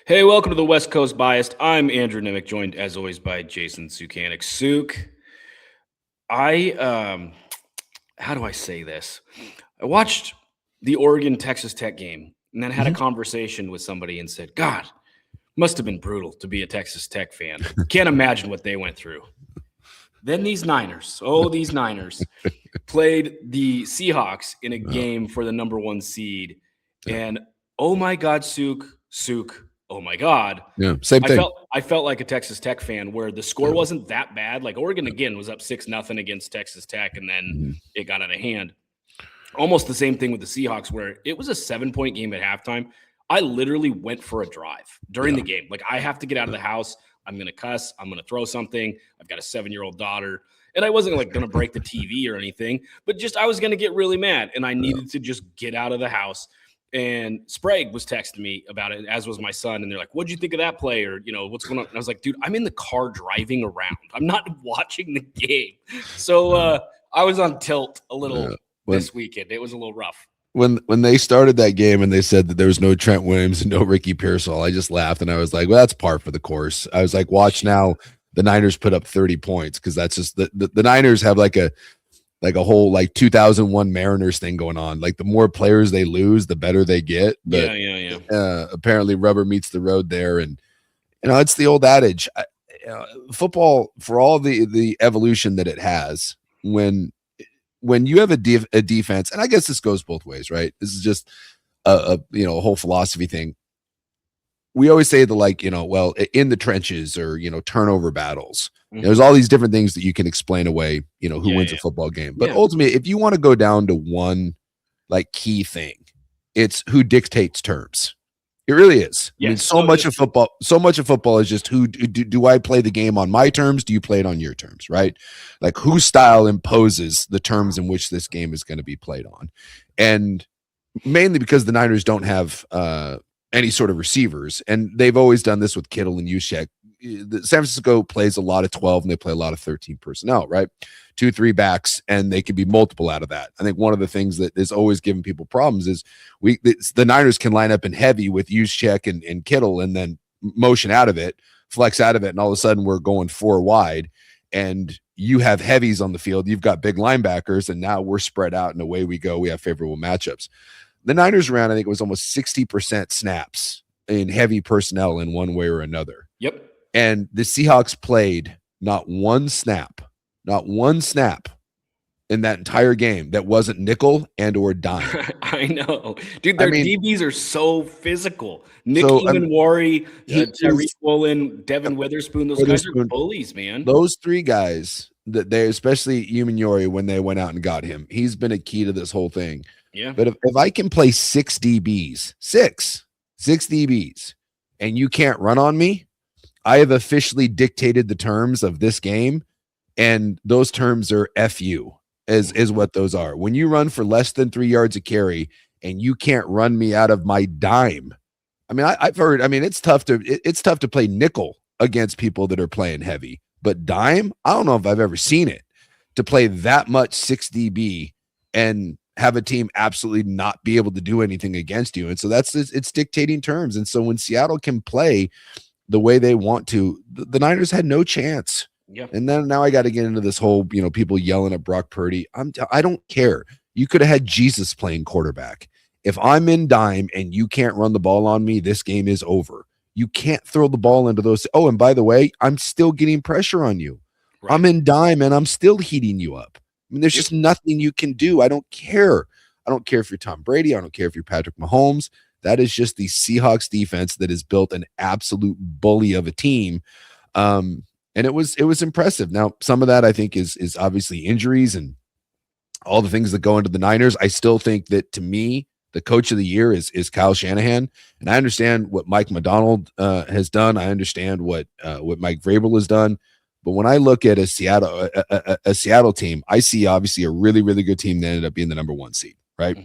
Hey, welcome to the West Coast Biased. I'm Andrew Nemec, joined as always by Jason Suke and Nemec. Suke, how do I say this? I watched the Oregon Texas Tech game and then had a Mhm. conversation with somebody and said, God, must have been brutal to be a Texas Tech fan. Can't imagine what they went through. Then these Niners, played the Seahawks in a game for the number one seed. Yeah. And oh my God, Suke, oh my God. Yeah, same thing. I felt like a Texas Tech fan where the score wasn't that bad. Like Oregon again was up 6-0 against Texas Tech, and then it got out of hand. Almost the same thing with the Seahawks, where it was a 7-point game at halftime. I literally went for a drive during the game. Like, I have to get out of the house. I'm going to cuss. I'm going to throw something. I've got a 7-year-old daughter. And I wasn't like going to break the TV or anything, but just I was going to get really mad. And I needed to just get out of the house. And Sprague was texting me about it, as was my son. And they're like, what'd you think of that play? Or, what's going on? And I was like, dude, I'm in the car driving around. I'm not watching the game. So I was on tilt a little this weekend. It was a little rough. When they started that game and they said that there was no Trent Williams and no Ricky Pearsall, I just laughed and I was like, well, that's par for the course. I was like, watch now the Niners put up 30 points, because that's just the Niners have like a whole 2001 Mariners thing going on. Like, the more players they lose, the better they get. But, apparently rubber meets the road there. And, it's the old adage, football, for all the evolution that it has, when you have a defense, and I guess this goes both ways, right? This is just a whole philosophy thing. We always say well, in the trenches, or, turnover battles. There's all these different things that you can explain away, who wins a football game. But ultimately, if you want to go down to one key thing, it's who dictates terms. It really is. I mean, so much of football is just who do I play the game on my terms? Do you play it on your terms, right? Like, whose style imposes the terms in which this game is going to be played on. And mainly because the Niners don't have any sort of receivers, and they've always done this with Kittle and Juszczyk. San Francisco plays a lot of 12 and they play a lot of 13 personnel, right? 2-3 backs, and they can be multiple out of that. I think one of the things that is always giving people problems is the Niners can line up in heavy with Juszczyk and Kittle, and then motion out of it, flex out of it, and all of a sudden we're going 4 wide, and you have heavies on the field. You've got big linebackers, and now we're spread out, and away we go. We have favorable matchups. The Niners ran, I think it was almost 60% snaps in heavy personnel in one way or another. Yep. And the Seahawks played not one snap in that entire game that wasn't nickel and or dime. I know. Dude, their DBs are so physical. Nick Emanwari, Tariq Woolen, Devin Witherspoon, those guys are bullies, man. Those 3 guys, that they, especially Emanwari, when they went out and got him, he's been a key to this whole thing. Yeah. But if I can play 6 DBs, six DBs, and you can't run on me, I have officially dictated the terms of this game, and those terms are FU, is what those are. When you run for less than 3 yards a carry and you can't run me out of my dime. I mean, I've heard, it's tough to play nickel against people that are playing heavy, but dime, I don't know if I've ever seen it, to play that much 6 DB and have a team absolutely not be able to do anything against you. And so it's dictating terms. And so when Seattle can play the way they want to, the Niners had no chance. Yeah. And then now I got to get into this whole, people yelling at Brock Purdy. I don't care. You could have had Jesus playing quarterback. If I'm in dime and you can't run the ball on me, this game is over. You can't throw the ball into those. Oh, and by the way, I'm still getting pressure on you. Right. I'm in dime and I'm still heating you up. I mean, there's just nothing you can do. I don't care. I don't care if you're Tom Brady. I don't care if you're Patrick Mahomes. That is just the Seahawks defense that has built an absolute bully of a team. And it was impressive. Now, some of that I think is obviously injuries and all the things that go into the Niners. I still think that, to me, the coach of the year is Kyle Shanahan. And I understand what Mike Macdonald has done. I understand what Mike Vrabel has done. But when I look at a Seattle team, I see obviously a really, really good team that ended up being the number 1 seed, right?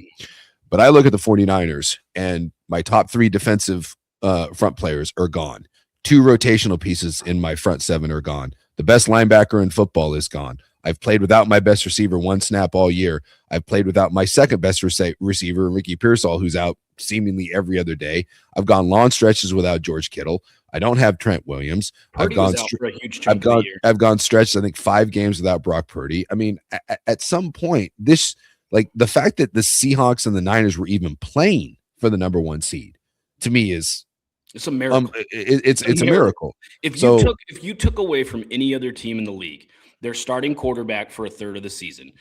But I look at the 49ers, and my top 3 defensive front players are gone. 2 rotational pieces in my front 7 are gone. The best linebacker in football is gone. I've played without my best receiver one snap all year. I've played without my second best receiver, Ricky Pearsall, who's out seemingly every other day. I've gone long stretches without George Kittle. I don't have Trent Williams. Purdy was out for a huge chunk of the year. I've gone stretches, I think 5 games without Brock Purdy. I mean, at some point, this, like, the fact that the Seahawks and the Niners were even playing for the number 1 seed, to me, is it's a miracle. It's a miracle. If you took away from any other team in the league their starting quarterback for a third of the season,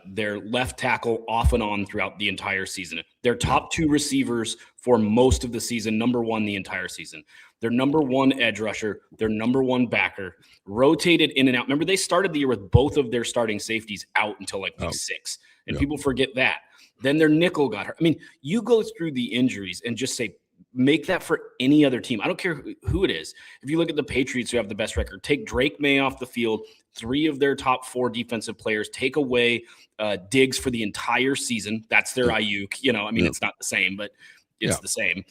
their left tackle off and on throughout the entire season, their top 2 receivers for most of the season, number 1 the entire season, their number 1 edge rusher, their number 1 backer, rotated in and out. Remember, they started the year with both of their starting safeties out until like week 6, and people forget that. Then their nickel got hurt. I mean, you go through the injuries and just say, make that for any other team. I don't care who it is. If you look at the Patriots, who have the best record, take Drake May off the field, 3 of their top 4 defensive players, take away Diggs for the entire season. That's their Ayuk. It's not the same, but it's the same.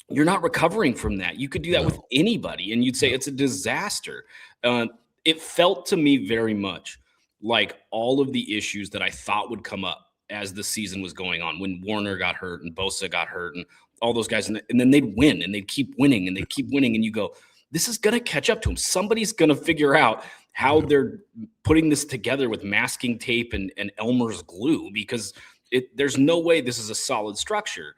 You're not recovering from that. You could do that with anybody, and you'd say it's a disaster. It felt to me very much like all of the issues that I thought would come up as the season was going on, when Warner got hurt and Bosa got hurt and all those guys, and then they'd win and they'd keep winning and they'd keep winning, and you go, this is going to catch up to them. Somebody's going to figure out how they're putting this together with masking tape and Elmer's glue, because there's no way this is a solid structure.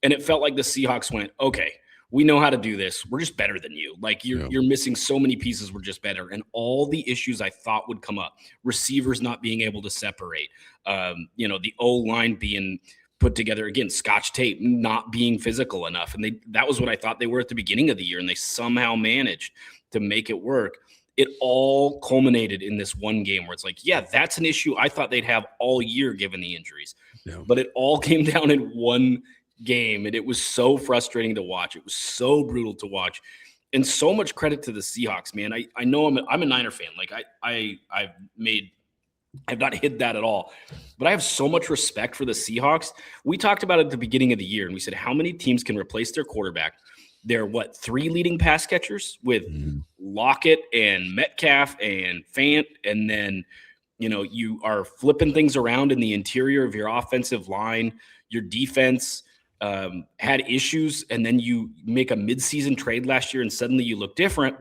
And it felt like the Seahawks went, okay, we know how to do this. We're just better than you. Like, you're missing so many pieces. We're just better. And all the issues I thought would come up, receivers not being able to separate, the O-line being put together, again, scotch tape, not being physical enough. And that was what I thought they were at the beginning of the year, and they somehow managed to make it work. It all culminated in this one game where it's like, yeah, that's an issue I thought they'd have all year given the injuries. But it all came down in one game, and it was so frustrating to watch. It was so brutal to watch, and so much credit to the Seahawks, man. I know I'm a Niner fan. Like, I've not hid that at all, but I have so much respect for the Seahawks. We talked about it at the beginning of the year, and we said, how many teams can replace their quarterback? They're 3 leading pass catchers with Lockett and Metcalf and Fant, and then you are flipping things around in the interior of your offensive line. Your defense had issues, and then you make a midseason trade last year, and suddenly you look different,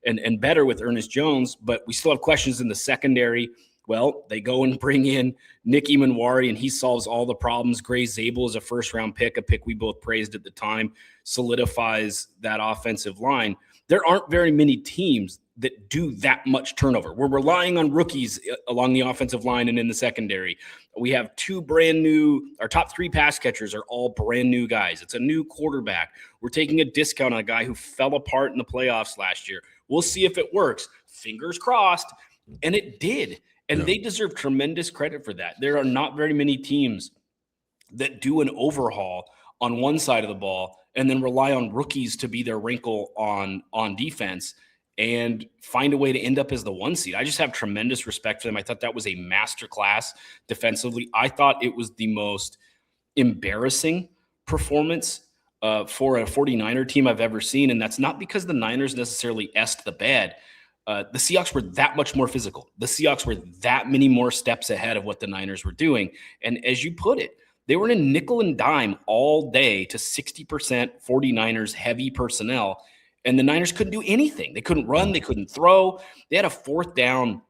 and better with Ernest Jones. But we still have questions in the secondary. Well, they go and bring in Nick Emanwari, and he solves all the problems. Gray Zabel is a first-round pick, a pick we both praised at the time, solidifies that offensive line. There aren't very many teams that do that much turnover. We're relying on rookies along the offensive line and in the secondary. We have 2 brand new, our top 3 pass catchers are all brand new guys. It's a new quarterback. We're taking a discount on a guy who fell apart in the playoffs last year. We'll see if it works. Fingers crossed. And it did. And they deserve tremendous credit for that. There are not very many teams that do an overhaul on one side of the ball and then rely on rookies to be their wrinkle on defense and find a way to end up as the 1 seed. I just have tremendous respect for them. I thought that was a masterclass defensively. I thought it was the most embarrassing performance for a 49er team I've ever seen. And that's not because the Niners necessarily essed the bed. The Seahawks were that much more physical. The Seahawks were that many more steps ahead of what the Niners were doing. And as you put it, they were in a nickel and dime all day to 60% 49ers heavy personnel. And the Niners couldn't do anything. They couldn't run. They couldn't throw. They had a 4th down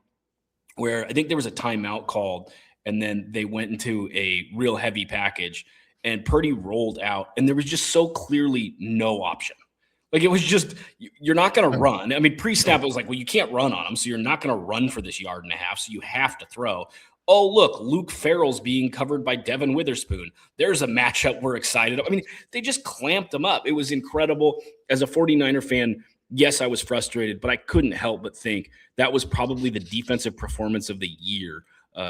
where I think there was a timeout called, and then they went into a real heavy package, and Purdy rolled out, and there was just so clearly no option. Like, it was just, you're not going to run. I mean, pre-snap, it was like, well, you can't run on them, so you're not going to run for this 1.5 yards, so you have to throw. Oh, look, Luke Farrell's being covered by Devin Witherspoon. There's a matchup we're excited about. I mean, they just clamped them up. It was incredible. As a 49er fan, yes, I was frustrated, but I couldn't help but think that was probably the defensive performance of the year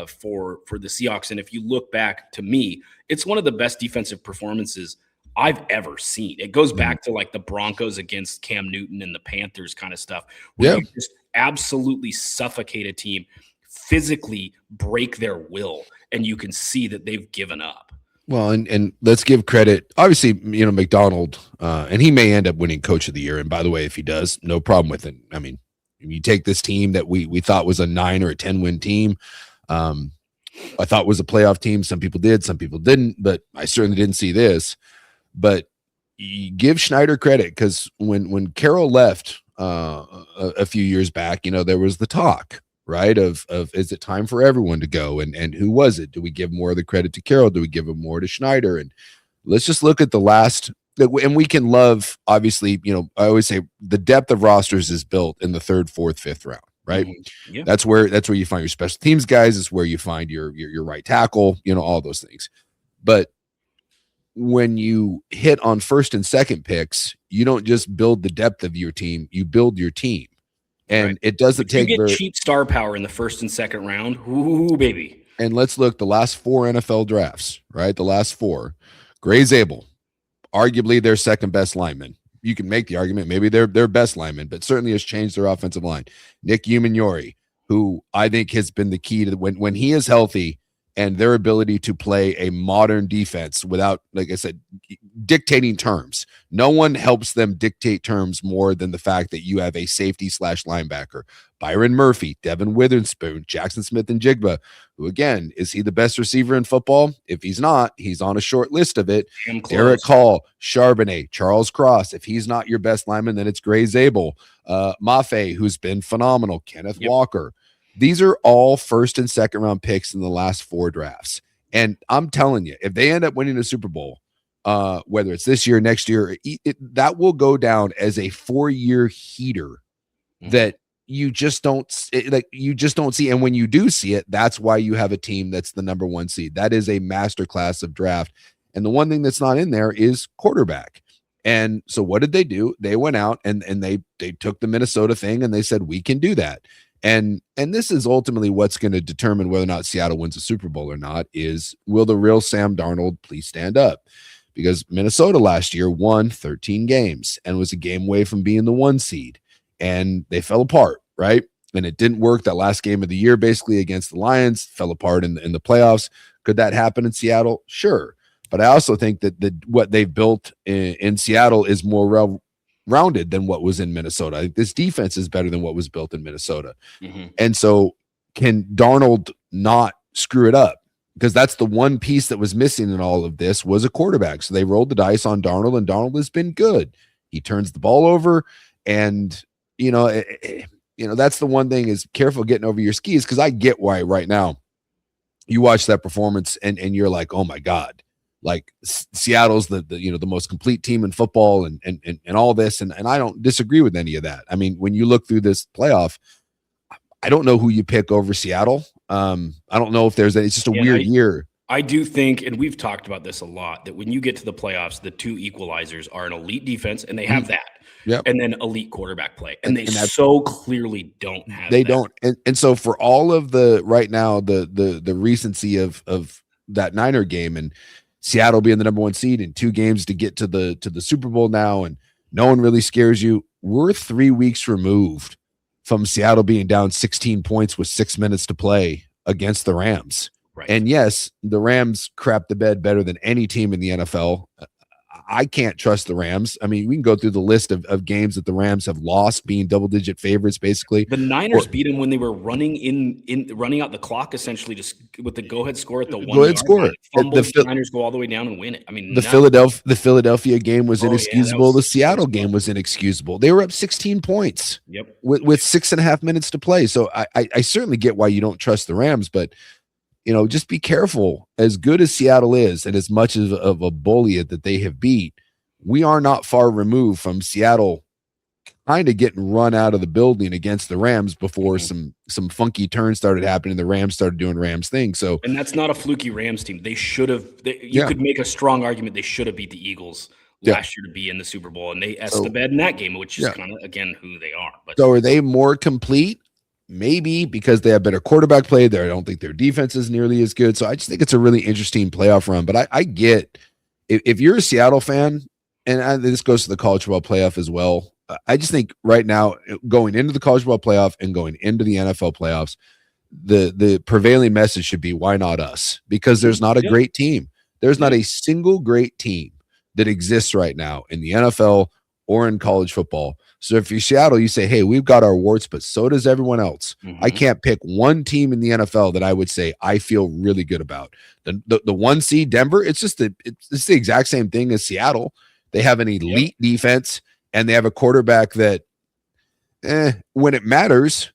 for the Seahawks. And if you look back, to me, it's one of the best defensive performances I've ever seen. It goes back to like the Broncos against Cam Newton and the Panthers kind of stuff, where you just absolutely suffocate a team, physically break their will, and you can see that they've given up. Well, and let's give credit. Obviously, McDonald, and he may end up winning Coach of the Year. And by the way, if he does, no problem with it. I mean, You take this team that we thought was a 9 or a 10 win team. I thought was a playoff team. Some people did, some people didn't, but I certainly didn't see this. But you give Schneider credit, because when Carroll left a few years back, there was the talk, right, of is it time for everyone to go, and who was it? Do we give more of the credit to Carroll? Do we give him more to Schneider? And let's just look at the last. And we can love, obviously, I always say the depth of rosters is built in the 3rd, 4th, 5th round, right? Mm-hmm. Yeah. That's where you find your special teams guys. It's where you find your right tackle, all those things. But when you hit on 1st and 2nd picks, you don't just build the depth of your team, you build your team. And right. It doesn't take you get cheap star power in the 1st and 2nd round. Ooh, baby. And let's look the last 4 NFL drafts, right? The last 4. Gray Zabel, arguably their 2nd best lineman. You can make the argument maybe they're their best lineman, but certainly has changed their offensive line. Nick Umanori, who I think has been the key to when he is healthy, and their ability to play a modern defense without, like I said, dictating terms. No one helps them dictate terms more than the fact that you have a safety / linebacker. Byron Murphy, Devin Witherspoon, Jackson Smith and Jigba, who, again, is he the best receiver in football? If he's not, he's on a short list of it. Derek Hall, Charbonnet, Charles Cross. If he's not your best lineman, then it's Gray Zabel. Mafe, who's been phenomenal. Kenneth Walker. These are all 1st and 2nd round picks in the last 4 drafts. And I'm telling you, if they end up winning a Super Bowl, whether it's this year, next year, that will go down as a 4-year heater that you just don't see. And when you do see it, that's why you have a team that's the number 1 seed. That is a masterclass of draft. And the one thing that's not in there is quarterback. And so what did they do? They went out and they took the Minnesota thing and they said, we can do that. And this is ultimately what's going to determine whether or not Seattle wins a Super Bowl or not, is will the real Sam Darnold please stand up? Because Minnesota last year won 13 games and was a game away from being the 1 seed. And they fell apart, right? And it didn't work. That last game of the year, basically against the Lions, fell apart in the playoffs. Could that happen in Seattle? Sure. But I also think that what they've built in Seattle is more rounded than what was in Minnesota. I think this defense is better than what was built in Minnesota. And so can Darnold not screw it up? Because that's the one piece that was missing in all of this was a quarterback. So they rolled the dice on Darnold, and Darnold has been good. He turns the ball over, and that's the one thing, is careful getting over your skis, because I get why right now you watch that performance and you're like, oh my God, like Seattle's the most complete team in football and all this. And I don't disagree with any of that. I mean, when you look through this playoff, I don't know who you pick over Seattle. I don't know if it's just a weird year. I do think, and we've talked about this a lot, that when you get to the playoffs, the 2 equalizers are an elite defense, and they have that. Yep. And then elite quarterback play. And they so clearly don't have they don't. And so for all of the right now, the recency of that Niner game and Seattle being the number 1 seed and 2 games to get to the Super Bowl now, and no one really scares you. We're 3 weeks removed from Seattle being down 16 points with 6 minutes to play against the Rams. Right. And yes, the Rams crap the bed better than any team in the NFL. I can't trust the Rams. I mean, we can go through the list of games that the Rams have lost, being double-digit favorites, basically. The Niners beat them when they were running running out the clock, essentially, just with the go-ahead score at the 1 yard line. The Niners go all the way down and win it. I mean, the Philadelphia game was inexcusable. The Seattle game was inexcusable. They were up 16 points. Yep. With 6.5 minutes to play. So I certainly get why you don't trust the Rams, but just be careful. As good as Seattle is, and as much of a bully that they have beat, we are not far removed from Seattle kind of getting run out of the building against the Rams before some funky turns started happening. The Rams started doing Rams things. So, and that's not a fluky Rams team. They should have. You could make a strong argument they should have beat the Eagles last year to be in the Super Bowl, and they the bed in that game, which is kind of again who they are. But so are they more complete? Maybe because they have better quarterback play there. I don't think their defense is nearly as good. So I just think it's a really interesting playoff run. But I get if you're a Seattle fan, and this goes to the college football playoff as well. I just think right now, going into the college football playoff and going into the NFL playoffs, the prevailing message should be, why not us? Because there's not a great team. There's not a single great team that exists right now in the NFL or in college football So if you're Seattle, you say, hey, we've got our warts, but so does everyone else. Mhm. I can't pick one team in the NFL that I would say I feel really good about. The 1 seed Denver, it's the exact same thing as Seattle. They have an elite defense, and they have a quarterback that, when it matters,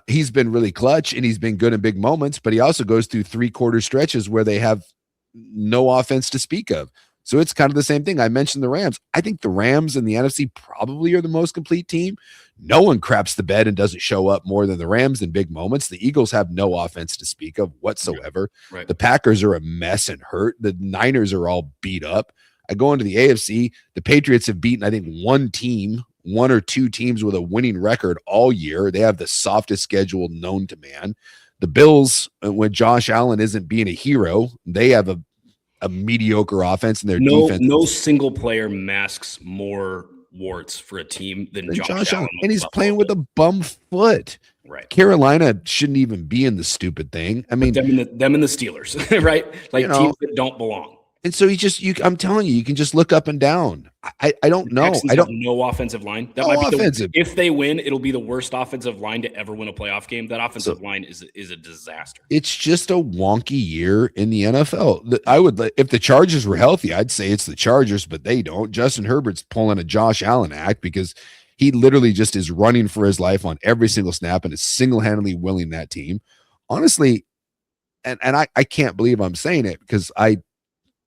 he's been really clutch and he's been good in big moments, but he also goes through 3-quarter stretches where they have no offense to speak of. So it's kind of the same thing. I mentioned the Rams. I think the Rams in the NFC probably are the most complete team. No one craps the bed and doesn't show up more than the Rams in big moments. The Eagles have no offense to speak of whatsoever. Right. The Packers are a mess and hurt. The Niners are all beat up. I go into the AFC. The Patriots have beaten, I think, one or two teams with a winning record all year. They have the softest schedule known to man. The Bills, when Josh Allen isn't being a hero, they have a mediocre offense, and their defense. No single player masks more warts for a team than Josh Allen. And he's playing with a bum foot. Right. Carolina shouldn't even be in the stupid thing. I mean, them and the Steelers, right? Like teams that don't belong. And so I'm telling you, you can just look up and down. I don't know. I don't no offensive line. That might be offensive. If they win, it'll be the worst offensive line to ever win a playoff game. That offensive line is a disaster. It's just a wonky year in the NFL. I would, if the Chargers were healthy, I'd say it's the Chargers, but they don't. Justin Herbert's pulling a Josh Allen act because he literally just is running for his life on every single snap and is single-handedly willing that team. Honestly, and I can't believe I'm saying it because I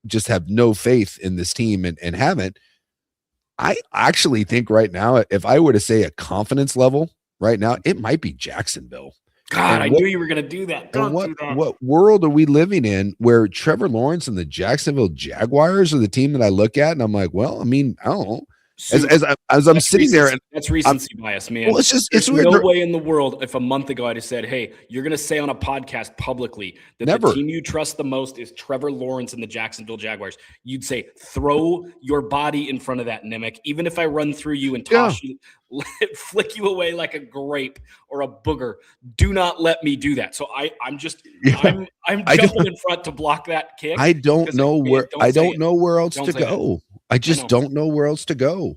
just have no faith in this team and haven't. I actually think right now, if I were to say a confidence level right now, it might be Jacksonville. God, I knew you were going to do that. Don't do that. What world are we living in where Trevor Lawrence and the Jacksonville Jaguars are the team that I look at and I'm like, well, I mean, I don't know. As I'm sitting there, and that's recency bias, man. Well, it's weird. No way in the world if a month ago I'd have said, "Hey, you're going to say on a podcast publicly that the team you trust the most is Trevor Lawrence and the Jacksonville Jaguars," you'd say, "Throw your body in front of that, Nemec. Even if I run through you and toss you, flick you away like a grape or a booger, do not let me do that." So I'm jumping in front to block that kick. I don't know where else to go. I just don't know where else to go.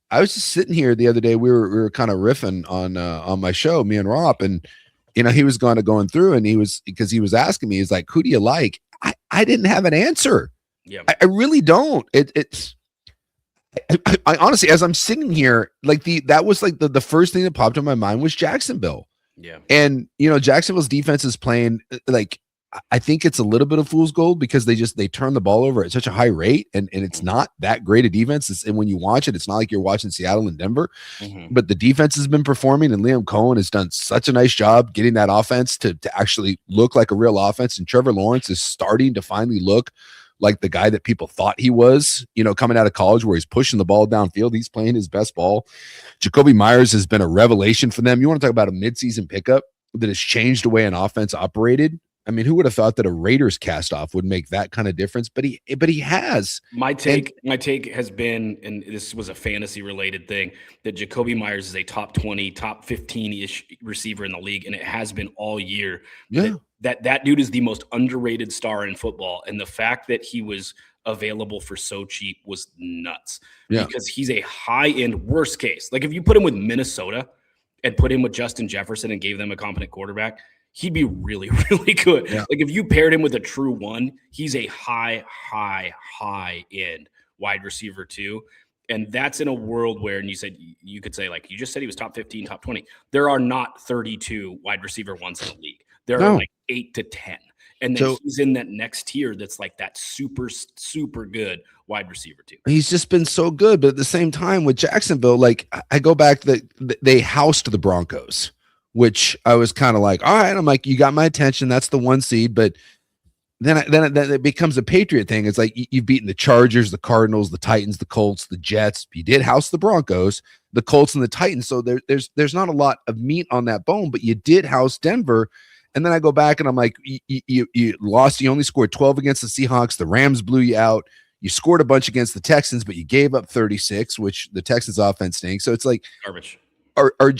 I was just sitting here the other day. We were kind of riffing on my show, me and Rob, and he was going through, and he was asking me, he's like, "Who do you like?" I didn't have an answer. Yeah, I really don't. I honestly, as I'm sitting here, like that was like the first thing that popped in my mind was Jacksonville. Yeah, and Jacksonville's defense is playing like. I think it's a little bit of fool's gold because they turn the ball over at such a high rate, and it's not that great a defense. And when you watch it, it's not like you're watching Seattle and Denver, but the defense has been performing, and Liam Cohen has done such a nice job getting that offense to actually look like a real offense. And Trevor Lawrence is starting to finally look like the guy that people thought he was, coming out of college, where he's pushing the ball downfield. He's playing his best ball. Jacoby Myers has been a revelation for them. You want to talk about a midseason pickup that has changed the way an offense operated? I mean, who would have thought that a Raiders cast off would make that kind of difference? But he has. My take has been, and this was a fantasy related thing, that Jacoby Myers is a top 20, top 15-ish receiver in the league, and it has been all year. Yeah. That dude is the most underrated star in football, and the fact that he was available for so cheap was nuts. Yeah. Because he's a high-end worst case. Like if you put him with Minnesota and put him with Justin Jefferson and gave them a competent quarterback, he'd be really, really good. Yeah. Like if you paired him with a true one, he's a high end wide receiver too. And that's in a world where, and you could say, like, you just said he was top 15, top 20. There are not 32 wide receiver ones in the league. There are like 8 to 10. And then he's in that next tier that's like that super, super good wide receiver too. He's just been so good. But at the same time with Jacksonville, like I go back they housed the Broncos, which I was kind of like, all right, I'm like, you got my attention. That's the 1 seed. But then it becomes a Patriot thing. It's like you've beaten the Chargers, the Cardinals, the Titans, the Colts, the Jets. You did house the Broncos, the Colts, and the Titans. So there's not a lot of meat on that bone, but you did house Denver. And then I go back and I'm like, you lost. You only scored 12 against the Seahawks. The Rams blew you out. You scored a bunch against the Texans, but you gave up 36, which the Texans offense stinks. So it's like garbage.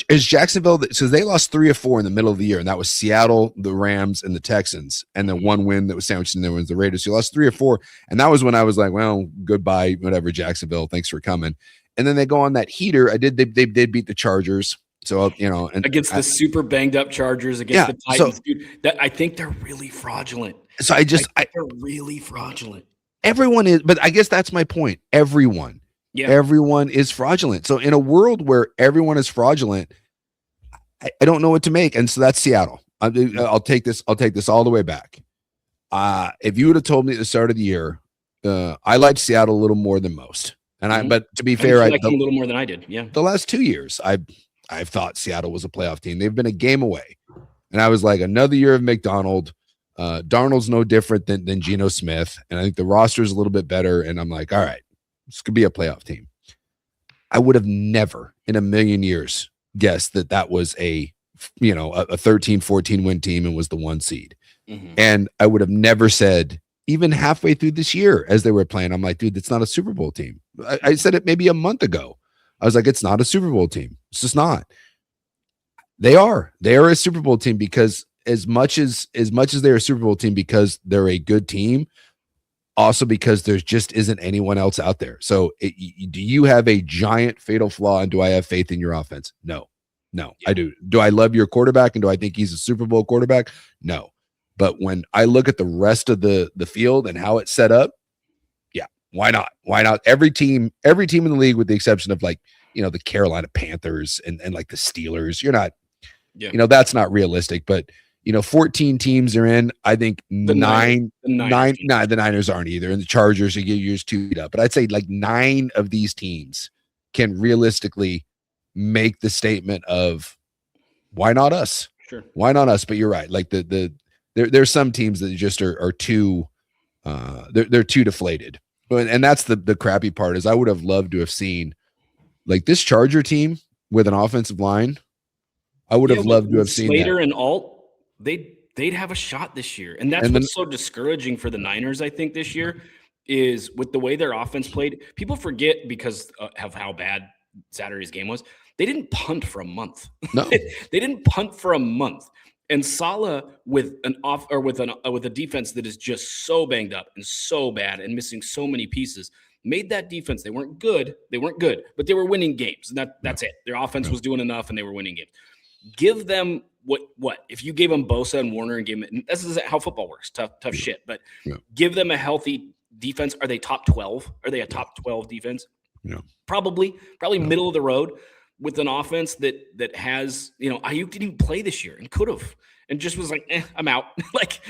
is Jacksonville, so they lost 3 or 4 in the middle of the year, and that was Seattle, the Rams, and the Texans, and then one win that was sandwiched in there was the Raiders. You lost 3 or 4, and that was when I was like, well, goodbye, whatever, Jacksonville, thanks for coming. And then they go on that heater. They did beat the Chargers, so and against the super banged up Chargers, against the Titans, dude. I think they're really fraudulent. So they're really fraudulent. Everyone is, but I guess that's my point. Everyone is fraudulent. So in a world where everyone is fraudulent, I don't know what to make. And so that's Seattle. I'll take this all the way back. If you would have told me at the start of the year, I liked Seattle a little more than most. And but to be fair, I liked them a little more than I did. Yeah. The last 2 years, I've thought Seattle was a playoff team. They've been a game away. And I was like, another year of McDonald. Darnold's no different than Geno Smith. And I think the roster is a little bit better. And I'm like, all right, this could be a playoff team. I would have never in a million years guessed that was a 13-14 win team and was the 1 seed. Mm-hmm. And I would have never said, even halfway through this year as they were playing, I'm like, dude, it's not a Super Bowl team. I said it maybe a month ago. I was like, it's not a Super Bowl team. It's just not. They are a Super Bowl team because as much as they're a Super Bowl team because they're a good team, also because there just isn't anyone else out there. So do you have a giant fatal flaw, and do I have faith in your offense? No, I do. Do I love your quarterback, and do I think he's a Super Bowl quarterback? No. But when I look at the rest of the field and how it's set up, yeah, why not? Why not? Every team in the league, with the exception of the Carolina Panthers and like the Steelers, you're not, that's not realistic. But 14 teams are in. I think the Niners aren't either, and the Chargers are yours 2 up. But I'd say like 9 of these teams can realistically make the statement of why not us? Sure, why not us? But you're right. Like there's some teams that just are too they're too deflated. And that's the crappy part is I would have loved to have seen like this Charger team with an offensive line. I would have loved to have seen Slater and Alt. They'd have a shot this year. And that's what's so discouraging for the Niners, I think, this year is with the way their offense played. People forget because of how bad Saturday's game was. They didn't punt for a month. No. They didn't punt for a month. And Saleh with a defense that is just so banged up and so bad and missing so many pieces made that defense. They weren't good, but they were winning games. And that's it. Their offense was doing enough and they were winning games. Give them what if you gave them Bosa and Warner and gave them, this is how football works. Tough shit. But give them a healthy defense. Are they top 12? Are they a top 12 defense? No. Probably middle of the road. With an offense that has, Ayuk didn't even play this year and could have, and just was like, I'm out. Like,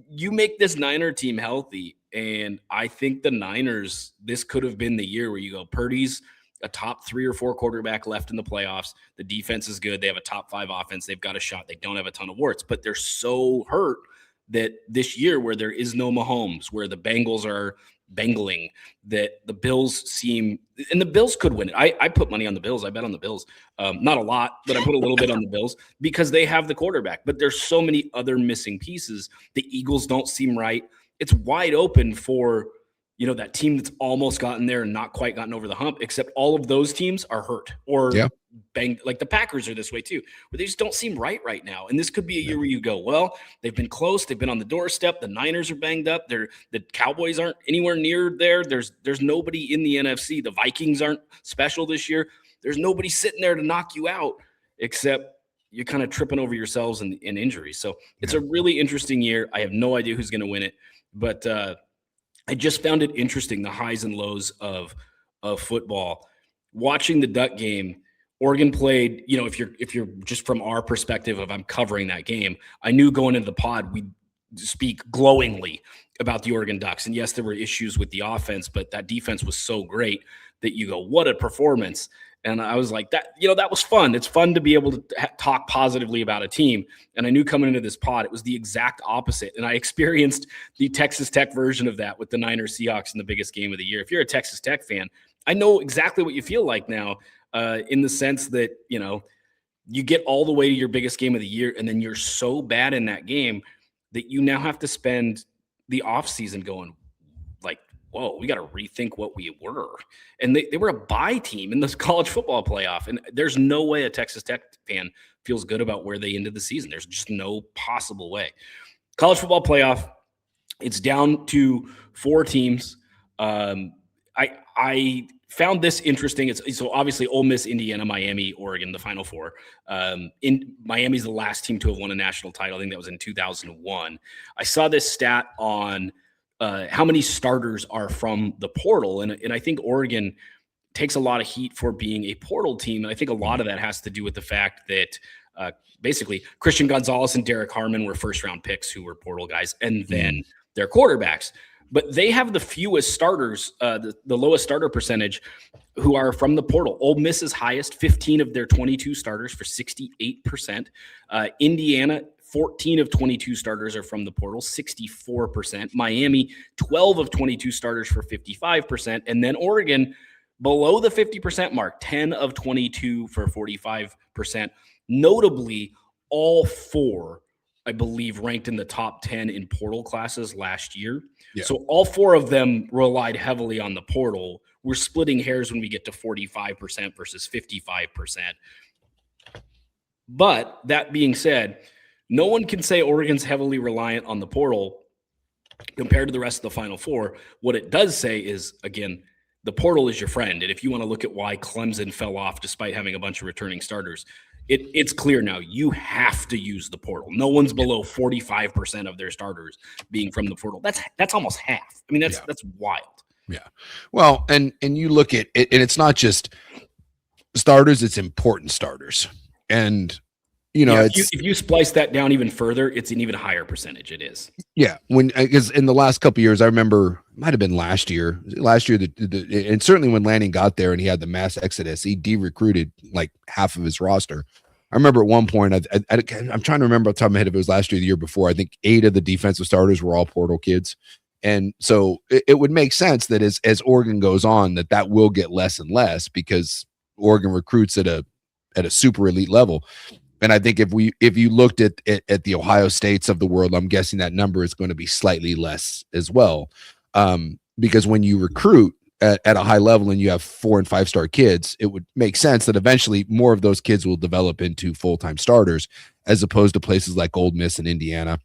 you make this Niner team healthy, and I think the Niners, this could have been the year where you go, Purdy's a top 3 or 4 quarterback left in the playoffs. The defense is good. They have a top 5 offense. They've got a shot. They don't have a ton of warts, but they're so hurt that this year where there is no Mahomes, where the Bengals are bangling, that the Bills seem, and the Bills could win it. I put money on the Bills. I bet on the Bills. Not a lot, but I put a little bit on the Bills because they have the quarterback. But there's so many other missing pieces. The Eagles don't seem right. It's wide open for, that team that's almost gotten there and not quite gotten over the hump, except all of those teams are hurt or banged. Like the Packers are this way too, where they just don't seem right now. And this could be a year where you go, well, they've been close. They've been on the doorstep. The Niners are banged up. The Cowboys aren't anywhere near there. There's nobody in the NFC. The Vikings aren't special this year. There's nobody sitting there to knock you out, except you're kind of tripping over yourselves in injuries. So it's a really interesting year. I have no idea who's going to win it, but I just found it interesting, the highs and lows of football. Watching the Duck game, Oregon played, if you're just from our perspective of I'm covering that game, I knew going into the pod we'd speak glowingly about the Oregon Ducks. And yes, there were issues with the offense, but that defense was so great that you go, what a performance. And I was like, that was fun. It's fun to be able to talk positively about a team. And I knew coming into this pod, it was the exact opposite. And I experienced the Texas Tech version of that with the Niners Seahawks in the biggest game of the year. If you're a Texas Tech fan, I know exactly what you feel like now, in the sense that, you get all the way to your biggest game of the year, and then you're so bad in that game that you now have to spend the offseason going, like, whoa, we got to rethink what we were. And they were a bye team in this college football playoff. And there's no way a Texas Tech fan feels good about where they ended the season. There's just no possible way. College football playoff, it's down to 4 teams. I found this interesting. So obviously Ole Miss, Indiana, Miami, Oregon, the Final Four. In Miami's the last team to have won a national title. I think that was in 2001. I saw this stat on how many starters are from the portal, and I think Oregon takes a lot of heat for being a portal team. And I think a lot of that has to do with the fact that basically Christian Gonzalez and Derek Harmon were first-round picks who were portal guys, and then their quarterbacks. But they have the fewest starters, the lowest starter percentage, who are from the portal. Ole Miss is highest, 15 of their 22 starters for 68%. Indiana, 14 of 22 starters are from the portal, 64%. Miami, 12 of 22 starters for 55%. And then Oregon, below the 50% mark, 10 of 22 for 45%. Notably, all 4, I believe, ranked in the top 10 in portal classes last year. Yeah. So all 4 of them relied heavily on the portal. We're splitting hairs when we get to 45% versus 55%. But that being said, no one can say Oregon's heavily reliant on the portal compared to the rest of the Final Four. What it does say is, again, the portal is your friend. And if you want to look at why Clemson fell off despite having a bunch of returning starters, it's clear now you have to use the portal. No one's below 45% of their starters being from the portal. That's almost half. I mean, that's wild. Yeah. Well, and you look at it, and it's not just starters, it's important starters. And if you splice that down even further, it's an even higher percentage. It is. Yeah. Because in the last couple of years, I remember it might have been last year, and certainly when Lanning got there and he had the mass exodus, he de-recruited like half of his roster. I remember at one point, I'm trying to remember off the top of my head if it was last year or the year before, I think 8 of the defensive starters were all portal kids. And so it would make sense that as Oregon goes on, that will get less and less because Oregon recruits at a super elite level. And I think if you looked at the Ohio States of the world, I'm guessing that number is going to be slightly less as well. Because when you recruit at a high level and you have 4 and 5 star kids, it would make sense that eventually more of those kids will develop into full-time starters as opposed to places like Ole Miss and Indiana,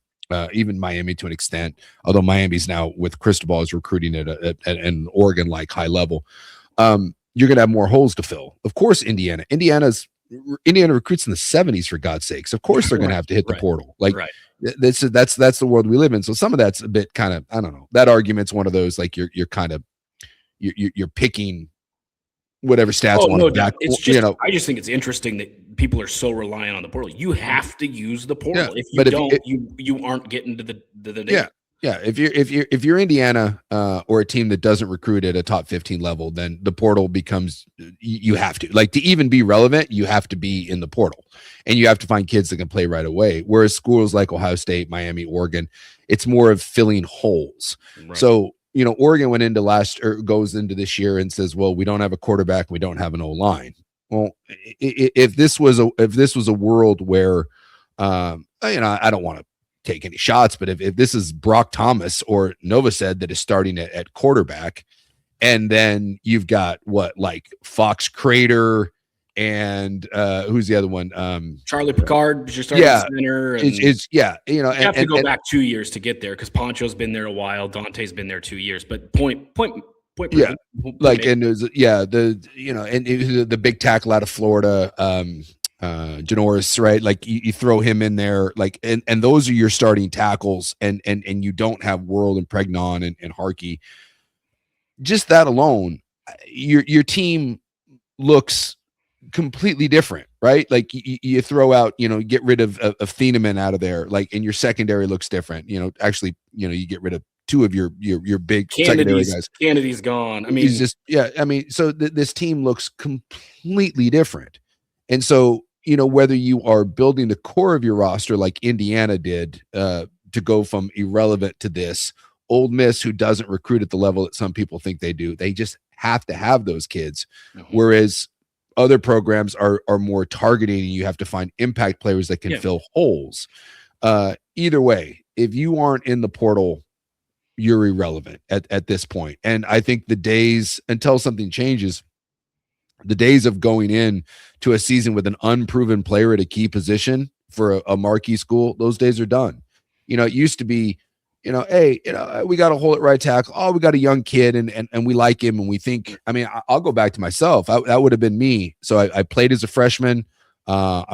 even Miami to an extent, although Miami's now with Cristobal is recruiting at an Oregon like high level. You're going to have more holes to fill. Of course, Indiana recruits in the 70s, for God's sakes. Of course they're going to have to hit the portal. Like that's the world we live in. So some of that's a bit kind of, I don't know, that argument's one of those, like you're picking whatever stats. No doubt. It's just, I just think it's interesting that people are so reliant on the portal. You have to use the portal. If you don't, you aren't getting to the data. Yeah. If you're Indiana or a team that doesn't recruit at a top 15 level, then the portal becomes, you have to, like, to even be relevant, you have to be in the portal and you have to find kids that can play right away. Whereas schools like Ohio State, Miami, Oregon, it's more of filling holes. Right. So, Oregon goes into this year and says, well, we don't have a quarterback. We don't have an O-line. Well, if this was a world where, I don't want to take any shots, but if this is Brock Thomas or Novosad that is starting at quarterback, and then you've got Fox Crater and who's the other one? Charlie Picard is your starting center. You have to go back 2 years to get there because Poncho's been there a while, Dante's been there 2 years. But point. Yeah, and the big tackle out of Florida, Janoris, right? Like you throw him in there, like, and those are your starting tackles, and you don't have World and Pregnon and Harkey. Just that alone, your team looks completely different, right? Like you throw out, get rid of Thieneman out of there, like, and your secondary looks different. Actually, you get rid of 2 of your big secondary guys. Kennedy's gone. I mean, he's just so this team looks completely different. And so, whether you are building the core of your roster like Indiana did to go from irrelevant to this, Ole Miss, who doesn't recruit at the level that some people think they do, they just have to have those kids. Mm-hmm. Whereas other programs are more targeting, and you have to find impact players that can fill holes. Either way, if you aren't in the portal, you're irrelevant at this point. And I think the days until something changes, the days of going in to a season with an unproven player at a key position for a marquee school, those days are done. It used to be, hey, we got to hold it right tackle. Oh, we got a young kid and we like him. And we think, I mean, I'll go back to myself. That would have been me. So I played as a freshman. I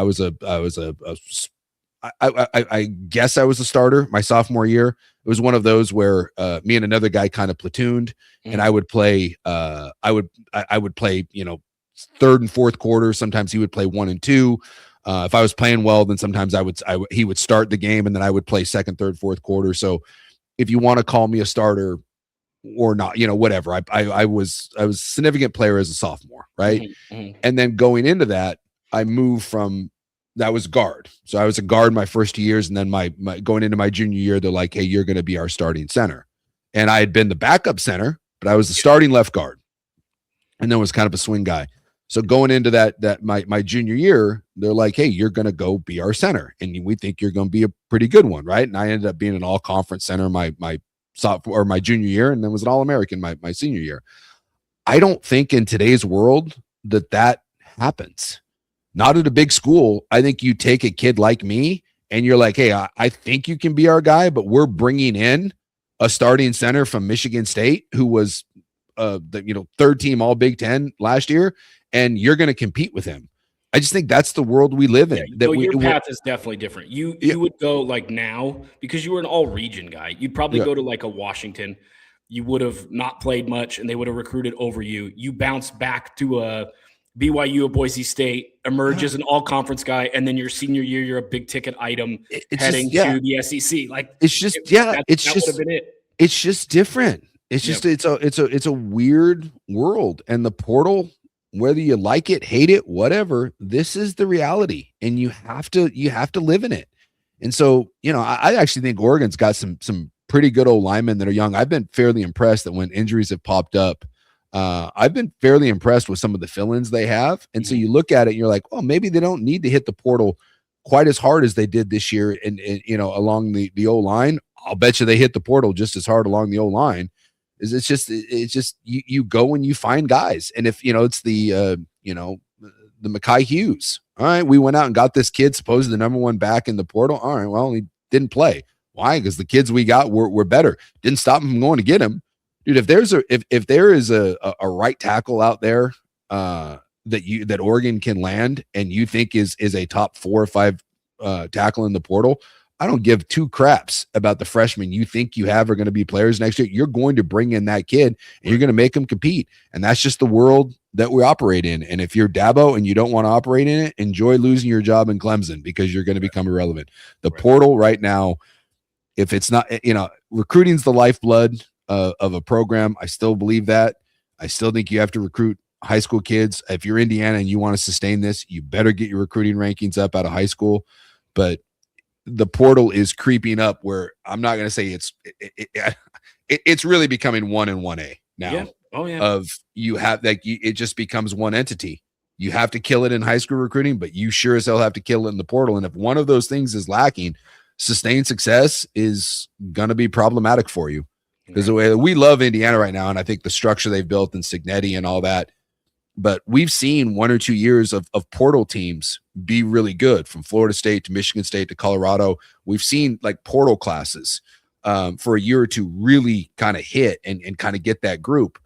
guess I was a starter my sophomore year. It was one of those where me and another guy kind of platooned, and I would play. I would play, third and fourth quarter. Sometimes he would play 1 and 2. If I was playing well, then sometimes he would start the game, and then I would play second, third, fourth quarter. So if you want to call me a starter or not, whatever. I was a significant player as a sophomore, right? And then going into that, I moved from that was guard. So I was a guard my first 2 years, and then my going into my junior year, they're like, hey, you're going to be our starting center. And I had been the backup center, but I was the starting left guard, and then was kind of a swing guy. So going into that my junior year, they're like, hey, you're going to go be our center, and we think you're going to be a pretty good one, right? And I ended up being an all-conference center my sophomore or my junior year, and then was an All-American my senior year. I don't think in today's world that happens. Not at a big school. I think you take a kid like me and you're like, hey, I think you can be our guy, but we're bringing in a starting center from Michigan State who was the third team all Big Ten last year, and you're going to compete with him. I just think that's the world we live in. Your path is definitely different. You would go like now, because you were an all-region guy, you'd probably go to like a Washington. You would have not played much, and they would have recruited over you. You bounce back to a BYU, a Boise State, emerge as an all-conference guy, and then your senior year, you're a big-ticket item heading to the SEC. Like it's just It's just different. It's just it's a weird world, and the portal, whether you like it, hate it, whatever, this is the reality, and you have to live in it. And so, I actually think Oregon's got some pretty good old linemen that are young. I've been fairly impressed that when injuries have popped up, I've been fairly impressed with some of the fill-ins they have. And so you look at it and you're like, well, maybe they don't need to hit the portal quite as hard as they did this year and along the O-line. I'll bet you they hit the portal just as hard along the O-line. It's just you go and you find guys. And if it's the Mekhi Hughes. All right, we went out and got this kid, supposedly the number one back in the portal. All right, well, he didn't play. Why? Because the kids we got were better. Didn't stop him from going to get him. Dude, if there is a right tackle out there that Oregon can land and you think is a top 4 or 5 tackle in the portal, I don't give two craps about the freshmen you think you have are going to be players next year. You're going to bring in that kid and you're going to make them compete. And that's just the world that we operate in. And if you're Dabo and you don't want to operate in it, enjoy losing your job in Clemson because you're going to become irrelevant. The portal right now, if it's not, recruiting's the lifeblood of a program. I still believe that. I still think you have to recruit high school kids. If you're Indiana and you want to sustain this, you better get your recruiting rankings up out of high school. But the portal is creeping up where I'm not going to say it's really becoming 1 and 1A now. Yeah. Oh yeah. Of you have it just becomes one entity. You have to kill it in high school recruiting, but you sure as hell have to kill it in the portal. And if one of those things is lacking, sustained success is going to be problematic for you. Because the way we love Indiana right now, and I think the structure they've built and Signetti and all that, but we've seen 1 or 2 years of portal teams be really good, from Florida State to Michigan State to Colorado. We've seen like portal classes for a year or two really kind of hit and kind of get that group.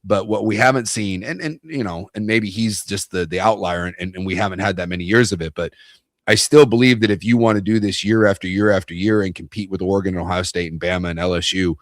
But what we haven't seen, and maybe he's just the outlier, and we haven't had that many years of it, but I still believe that if you want to do this year after year after year and compete with Oregon and Ohio State and Bama and LSU,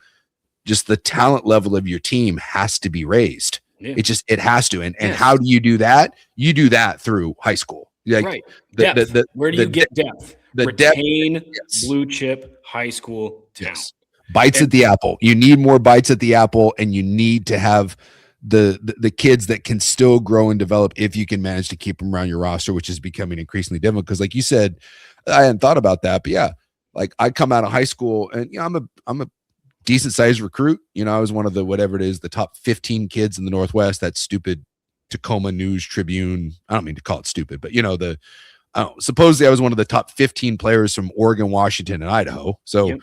just the talent level of your team has to be raised. Yeah. It has to. And how do you do that? You do that through high school. Like right. Depth. Where do you get depth? Retain blue chip high school talent. Yes. Bites at the apple. You need more bites at the apple, and you need to have the kids that can still grow and develop if you can manage to keep them around your roster, which is becoming increasingly difficult. Because like you said, I hadn't thought about that, but yeah, like I come out of high school and I'm a decent sized recruit. I was one of the top 15 kids in the Northwest. That stupid Tacoma News Tribune. I don't mean to call it stupid, but supposedly I was one of the top 15 players from Oregon, Washington, and Idaho. So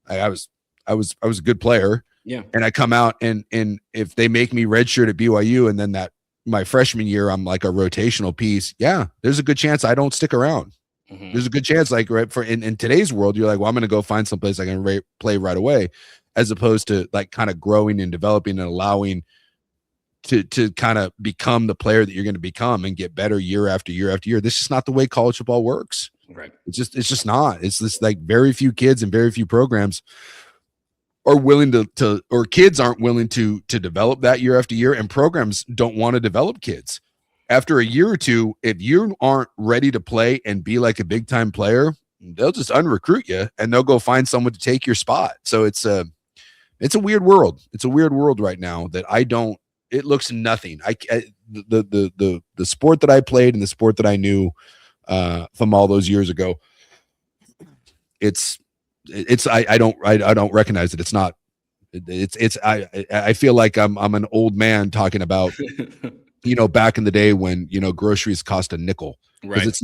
I was I was a good player. Yeah. And I come out and if they make me redshirt at BYU and then that my freshman year, I'm like a rotational piece. Yeah, there's a good chance I don't stick around. Mm-hmm. There's a good chance, like right for in today's world, you're like, well, I'm going to go find someplace I can play right away, as opposed to like kind of growing and developing and allowing to kind of become the player that you're going to become and get better year after year after year. This is not the way college football works. Right. It's just not. It's just like very few kids and very few programs are willing to or kids aren't willing to develop that year after year, and programs don't want to develop kids. After a year or two, if you aren't ready to play and be like a big time player, they'll just unrecruit you and they'll go find someone to take your spot. So it's a weird world. It's a weird world right now that it looks nothing. The sport that I played and the sport that I knew from all those years ago, I don't recognize it. It's not. I feel like I'm an old man talking about back in the day when groceries cost a nickel, because right. It's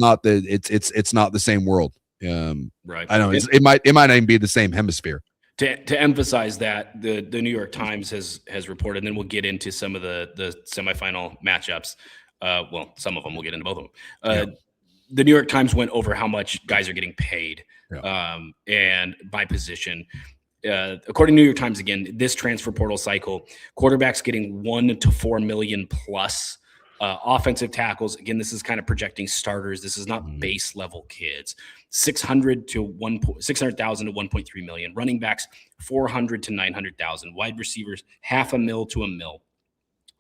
not the same world. Right. I don't know. It might not even be the same hemisphere. To emphasize that, the New York Times has reported, and then we'll get into some of the semifinal matchups. Well, some of them, we'll get into both of them. The New York Times went over how much guys are getting paid, and by position. According to New York Times, again, this transfer portal cycle, quarterbacks getting $1 to $4 million plus. Offensive tackles, again, this is kind of projecting starters. This is not base level kids. 600,000 to 1.3 million. Running backs, 400 to 900,000. Wide receivers, $500,000 to $1 million.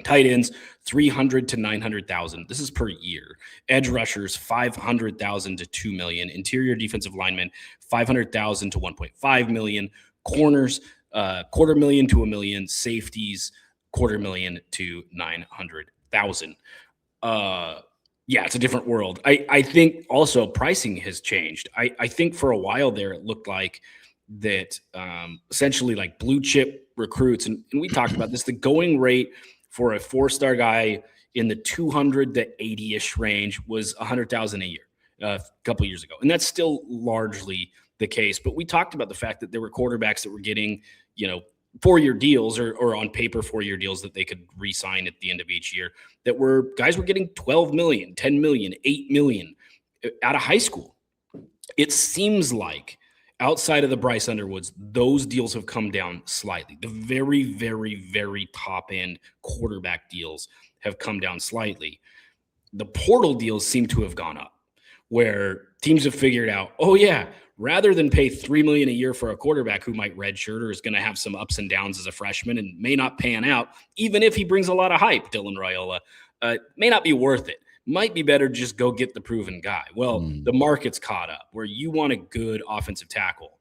Tight ends, 300 to 900,000. This is per year. Edge rushers, 500,000 to 2 million. Interior defensive linemen, 500,000 to 1.5 million. Corners, $250,000 to $1 million. Safeties, $250,000 to 900,000. Yeah, it's a different world. I think also pricing has changed. I think for a while there, it looked like that essentially like blue chip recruits, and we talked about this, the going rate for a 4-star guy in the 200 to 80-ish range was $100,000 a year a couple of years ago. And that's still largely the case. But we talked about the fact that there were quarterbacks that were getting, 4-year deals or on paper 4-year deals that they could re-sign at the end of each year, that guys were getting 12 million, 10 million, 8 million out of high school. It seems like outside of the Bryce Underwoods, those deals have come down slightly. The very, very, very top end quarterback deals have come down slightly. The portal deals seem to have gone up, where teams have figured out, oh yeah, rather than pay $3 million a year for a quarterback who might redshirt or is going to have some ups and downs as a freshman and may not pan out, even if he brings a lot of hype, Dylan Raiola, may not be worth it. Might be better just go get the proven guy. Well, the market's caught up where you want a good offensive tackle.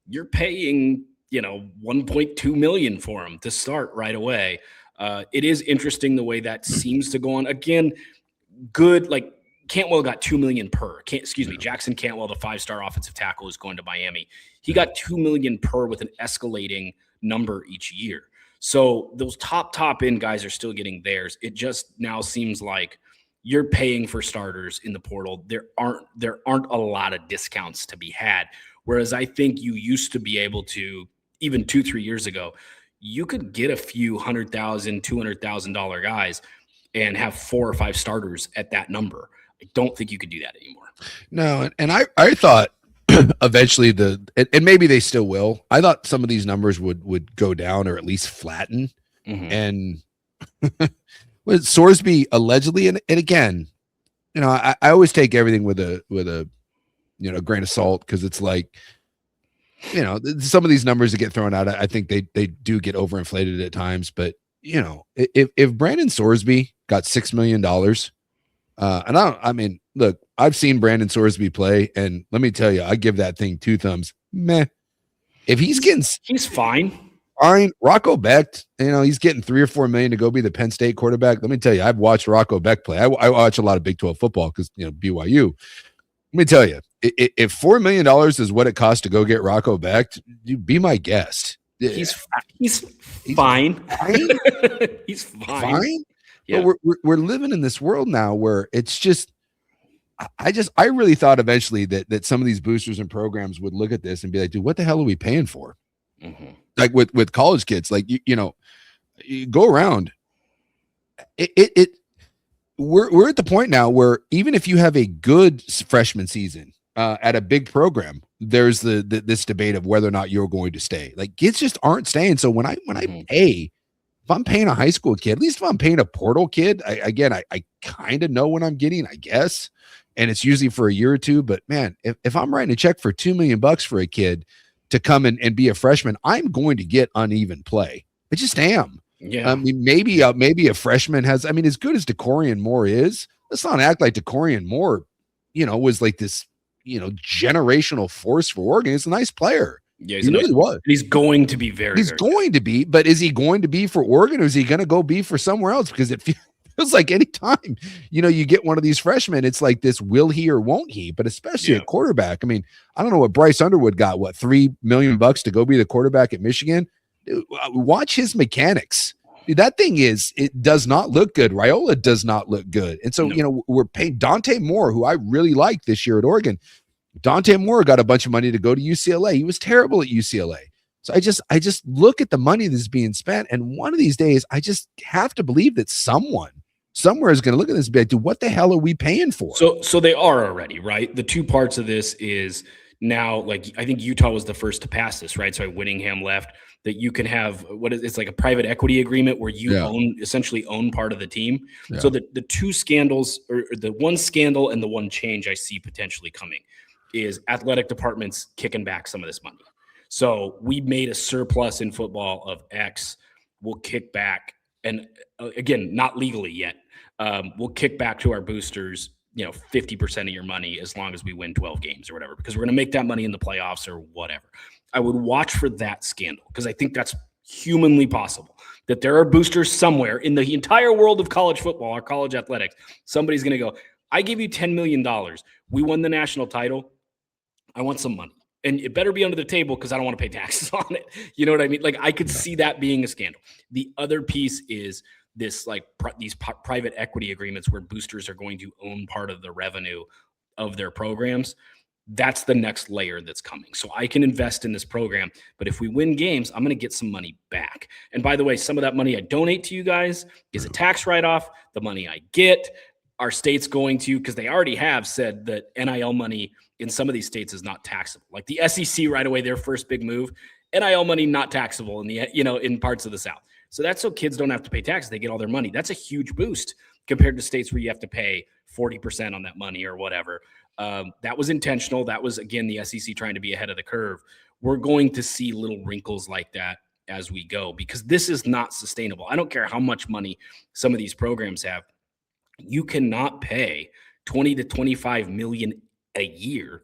You're paying, $1.2 million for him to start right away. It is interesting the way that seems to go on. Again, good, like Cantwell got $2 million per. Jackson Cantwell, the 5-star offensive tackle, is going to Miami. He got $2 million per with an escalating number each year. So those top end guys are still getting theirs. It just now seems like you're paying for starters in the portal. There aren't a lot of discounts to be had. Whereas I think you used to be able to, even 2-3 years ago, you could get a few $100,000, $200,000 guys and have 4 or 5 starters at that number. I don't think you could do that anymore. No, and I thought eventually and maybe they still will. I thought some of these numbers would go down or at least flatten. And with Sorsby allegedly, and again, I always take everything with a grain of salt, because it's like, some of these numbers that get thrown out, I think they do get overinflated at times. But if Brandon Sorsby got $6 million, and look, I've seen Brandon Sorsby play, and let me tell you, I give that thing 2 thumbs. Meh. If he's fine. Fine. Rocco Becht, he's getting $3 or $4 million to go be the Penn State quarterback. Let me tell you, I've watched Rocco Becht play. I watch a lot of Big 12 football because BYU. Let me tell you, if $4 million is what it costs to go get Rocco Becht, you be my guest. He's fine. He's fine. Yeah. But we're living in this world now where it's just, I really thought eventually that some of these boosters and programs would look at this and be like, dude, what the hell are we paying for? Mm-hmm. Like with college kids, like you go around. We're at the point now where even if you have a good freshman season at a big program, there's this debate of whether or not you're going to stay. Like kids just aren't staying. So when I pay, if I'm paying a high school kid, at least if I'm paying a portal kid, I kind of know what I'm getting, I guess. And it's usually for a year or two. But man, if I'm writing a check for $2 million for a kid to come and be a freshman, I'm going to get uneven play. I just am. Yeah. I mean, maybe a freshman has, I mean, as good as Decorian Moore is, let's not act like Decorian Moore, was like this, generational force for Oregon. He's a nice player. Yeah, He really was. He's going to be very, He's very going good. to be, but is he going to be for Oregon or is he going to go be for somewhere else? Because it feels like anytime, you get one of these freshmen, it's like this, will he or won't he? But especially a quarterback. I mean, I don't know what Bryce Underwood got, what, $3 million to go be the quarterback at Michigan? Dude, watch his mechanics. Dude, that thing it does not look good. Raiola does not look good. And so, we're paying Dante Moore, who I really liked this year at Oregon. Dante Moore got a bunch of money to go to UCLA. He was terrible at UCLA. So I just look at the money that's being spent. And one of these days, I just have to believe that somewhere is going to look at this and be like, dude, what the hell are we paying for? So they are already, right? The two parts of this is now, like, I think Utah was the first to pass this, right? So Whittingham left, that you can have it's like a private equity agreement where you essentially own part of the team. Yeah. So the two scandals, or the one scandal and the one change I see potentially coming, is athletic departments kicking back some of this money. So we made a surplus in football of X. We'll kick back, and again, not legally yet. We'll kick back to our boosters, 50% of your money as long as we win 12 games or whatever, because we're going to make that money in the playoffs or whatever. I would watch for that scandal, because I think that's humanly possible, that there are boosters somewhere in the entire world of college football or college athletics. Somebody's going to go, I give you $10 million. We won the national title. I want some money. And it better be under the table, because I don't want to pay taxes on it. You know what I mean? Like, I could see that being a scandal. The other piece is this, like, these private equity agreements where boosters are going to own part of the revenue of their programs. That's the next layer that's coming. So I can invest in this program, but if we win games, I'm going to get some money back. And by the way, some of that money I donate to you guys is a tax write-off. The money I get, our state's going to, because they already have said that NIL money in some of these states is not taxable. Like the SEC right away, their first big move, NIL money not taxable in the in parts of the South. So that's so kids don't have to pay taxes. They get all their money. That's a huge boost compared to states where you have to pay 40% on that money or whatever. That was intentional. That was, again, the SEC trying to be ahead of the curve. We're going to see little wrinkles like that as we go, because this is not sustainable. I don't care how much money some of these programs have. You cannot pay 20 to 25 million a year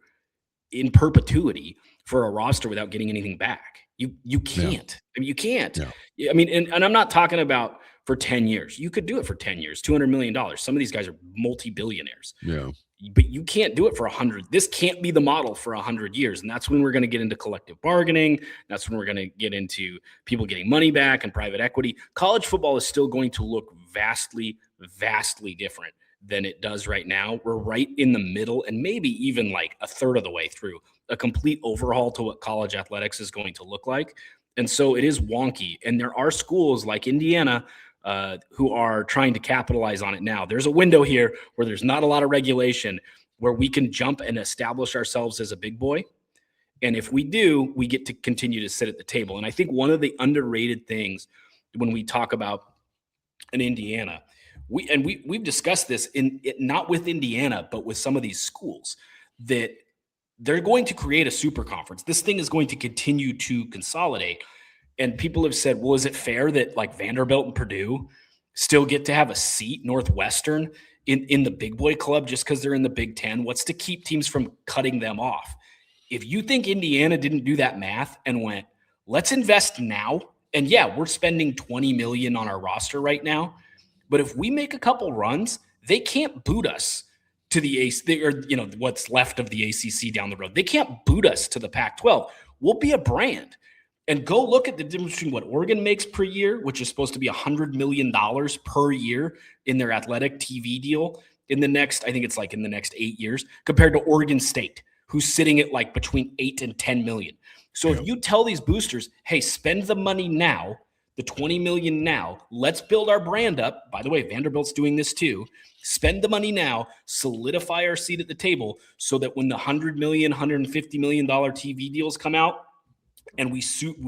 in perpetuity for a roster without getting anything back. You can't. Yeah. I mean, you can't. Yeah. I mean, and I'm not talking about for 10 years. You could do it for 10 years, $200 million. Some of these guys are multi-billionaires. Yeah. But you can't do it for 100. This can't be the model for 100 years. And that's when we're going to get into collective bargaining. That's when we're going to get into people getting money back and private equity. College football is still going to look vastly, vastly different than it does right now. We're right in the middle, and maybe even like a third of the way through a complete overhaul to what college athletics is going to look like. And so it is wonky. And there are schools like Indiana who are trying to capitalize on it now. There's a window here where there's not a lot of regulation, where we can jump and establish ourselves as a big boy. And if we do, we get to continue to sit at the table. And I think one of the underrated things when we talk about an Indiana, we've discussed this not with Indiana, but with some of these schools, that they're going to create a super conference. This thing is going to continue to consolidate. And people have said, well, is it fair that like Vanderbilt and Purdue still get to have a seat, Northwestern, in the big boy club just because they're in the Big Ten? What's to keep teams from cutting them off? If you think Indiana didn't do that math and went, let's invest now. And yeah, we're spending $20 million on our roster right now. But if we make a couple runs, they can't boot us to the what's left of the ACC down the road. They can't boot us to the Pac-12. We'll be a brand. And go look at the difference between what Oregon makes per year, which is supposed to be $100 million per year in their athletic TV deal in the next 8 years, compared to Oregon State, who's sitting at like between 8 and 10 million. So if you tell these boosters, hey, spend the money now, the 20 million now, let's build our brand up. By the way, Vanderbilt's doing this too. Spend the money now, solidify our seat at the table so that when the $100 million, $150 million TV deals come out and we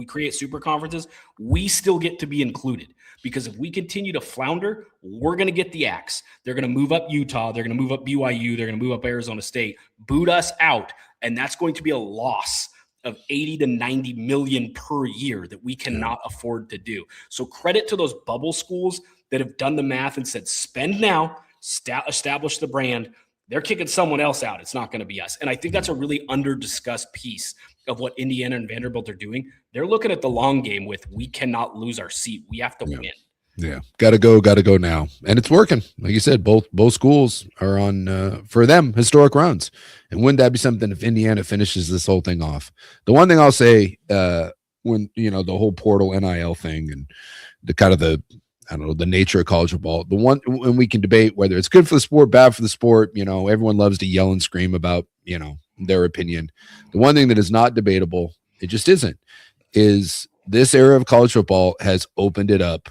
create super conferences, we still get to be included. Because if we continue to flounder, we're going to get the axe. They're going to move up Utah. They're going to move up BYU. They're going to move up Arizona State, boot us out. And that's going to be a loss of 80 to 90 million per year that we cannot afford to do. So credit to those bubble schools that have done the math and said, spend now, establish the brand. They're kicking someone else out. It's not going to be us. And I think that's a really under-discussed piece of what Indiana and Vanderbilt are doing. They're looking at the long game with, we cannot lose our seat. We have to win. Yeah. Got to go now. And it's working. Like you said, both schools are on, for them, historic runs. And wouldn't that be something if Indiana finishes this whole thing off? The one thing I'll say, when, the whole portal NIL thing and the kind of the nature of college football, the one when we can debate whether it's good for the sport, bad for the sport, everyone loves to yell and scream about, their opinion. The one thing that is not debatable, it just isn't, is this era of college football has opened it up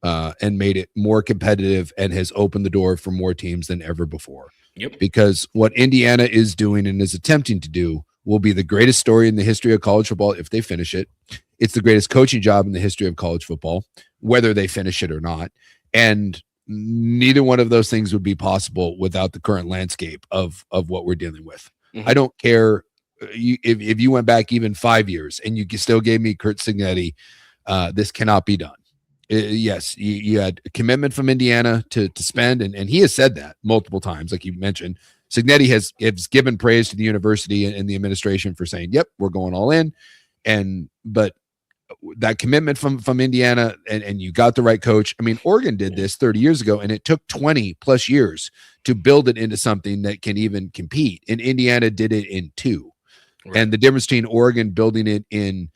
and made it more competitive and has opened the door for more teams than ever before. Yep. Because what Indiana is doing and is attempting to do will be the greatest story in the history of college football if they finish it. It's the greatest coaching job in the history of college football, whether they finish it or not. And neither one of those things would be possible without the current landscape of what we're dealing with. Mm-hmm. I don't care if you went back even 5 years and you still gave me Curt Cignetti, this cannot be done. Yes, you had a commitment from Indiana to spend, and he has said that multiple times, like you mentioned. Cignetti has given praise to the university and the administration for saying, yep, we're going all in. But that commitment from Indiana, and you got the right coach. I mean, Oregon did this 30 years ago, and it took 20 plus years to build it into something that can even compete. And Indiana did it in 2. Right. And the difference between Oregon building it in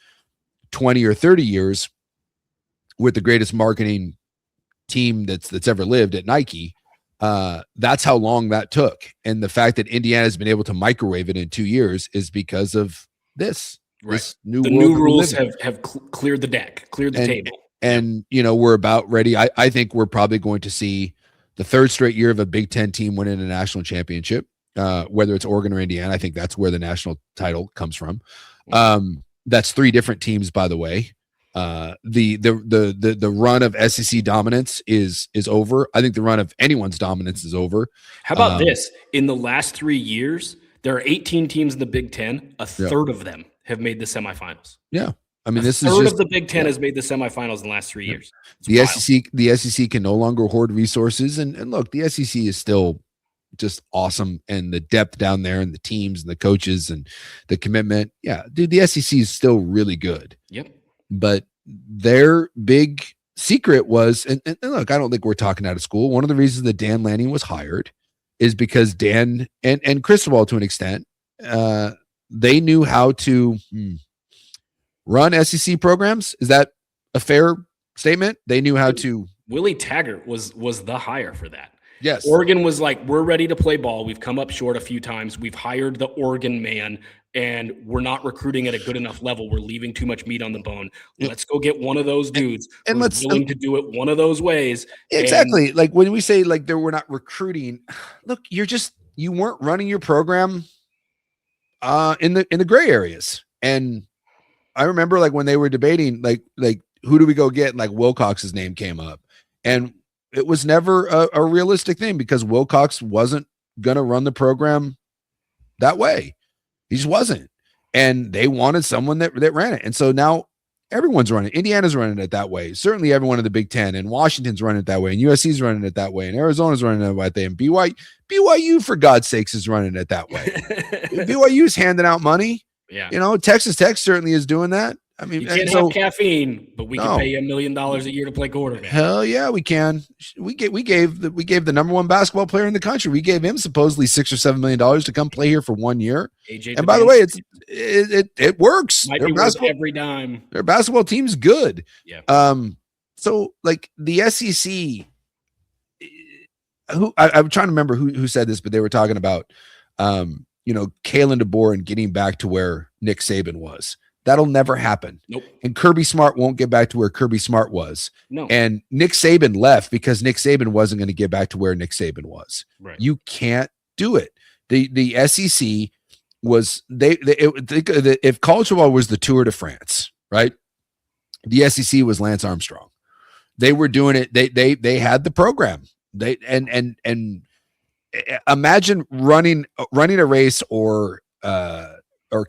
20 or 30 years with the greatest marketing team that's ever lived at Nike, that's how long that took. And the fact that Indiana has been able to microwave it in 2 years is because of this. Right. This new rules have cleared the deck, cleared the table. And, we're about ready. I think we're probably going to see the 3rd straight year of a Big Ten team winning a national championship, whether it's Oregon or Indiana. I think that's where the national title comes from. That's 3 different teams, by the way. The run of SEC dominance is over. I think the run of anyone's dominance is over. How about this? In the last 3 years, there are 18 teams in the Big Ten. A third of them have made the semifinals. Yeah. I mean, this is third of the Big Ten has made the semifinals in the last 3 years. It's the SEC can no longer hoard resources. And look, the SEC is still just awesome. And the depth down there and the teams and the coaches and the commitment. Yeah, dude, the SEC is still really good. Yep. But their big secret was, and look, I don't think we're talking out of school. One of the reasons that Dan Lanning was hired is because Dan and Cristobal, to an extent, they knew how to run SEC programs. Is that a fair statement? They knew how to. Willie Taggart was the hire for that. Yes. Oregon was like, we're ready to play ball. We've come up short a few times. We've hired the Oregon man, and we're not recruiting at a good enough level. We're leaving too much meat on the bone. Yep. Let's go get one of those dudes and who's willing to do it one of those ways. Exactly. Like when we say like we're not recruiting, look, you weren't running your program in the gray areas. And I remember like when they were debating like who do we go get? Like Wilcox's name came up, and it was never a realistic thing because Wilcox wasn't going to run the program that way. He just wasn't. And they wanted someone that ran it. And so now everyone's running. Indiana's running it that way. Certainly everyone in the Big Ten, and Washington's running it that way, and USC's running it that way, and Arizona's running it that way, and BYU, for God's sakes, is running it that way. BYU's handing out money. Yeah. Texas Tech certainly is doing that. I mean, you can't have caffeine, but we can pay you $1 million a year to play quarterback. Hell yeah, we can. We gave the number 1 basketball player in the country. We gave him supposedly $6 or $7 million to come play here for 1 year. AJ and by the way, it works. Might be worth every dime. Their basketball team's good. Yeah. So like the SEC, I'm trying to remember who said this, but they were talking about Kalen DeBoer and getting back to where Nick Saban was. That'll never happen. Nope. And Kirby Smart won't get back to where Kirby Smart was. No. And Nick Saban left because Nick Saban wasn't going to get back to where Nick Saban was. Right. You can't do it. The SEC was if college football was the Tour de France, right? The SEC was Lance Armstrong. They were doing it. They had the program. They and imagine running a race or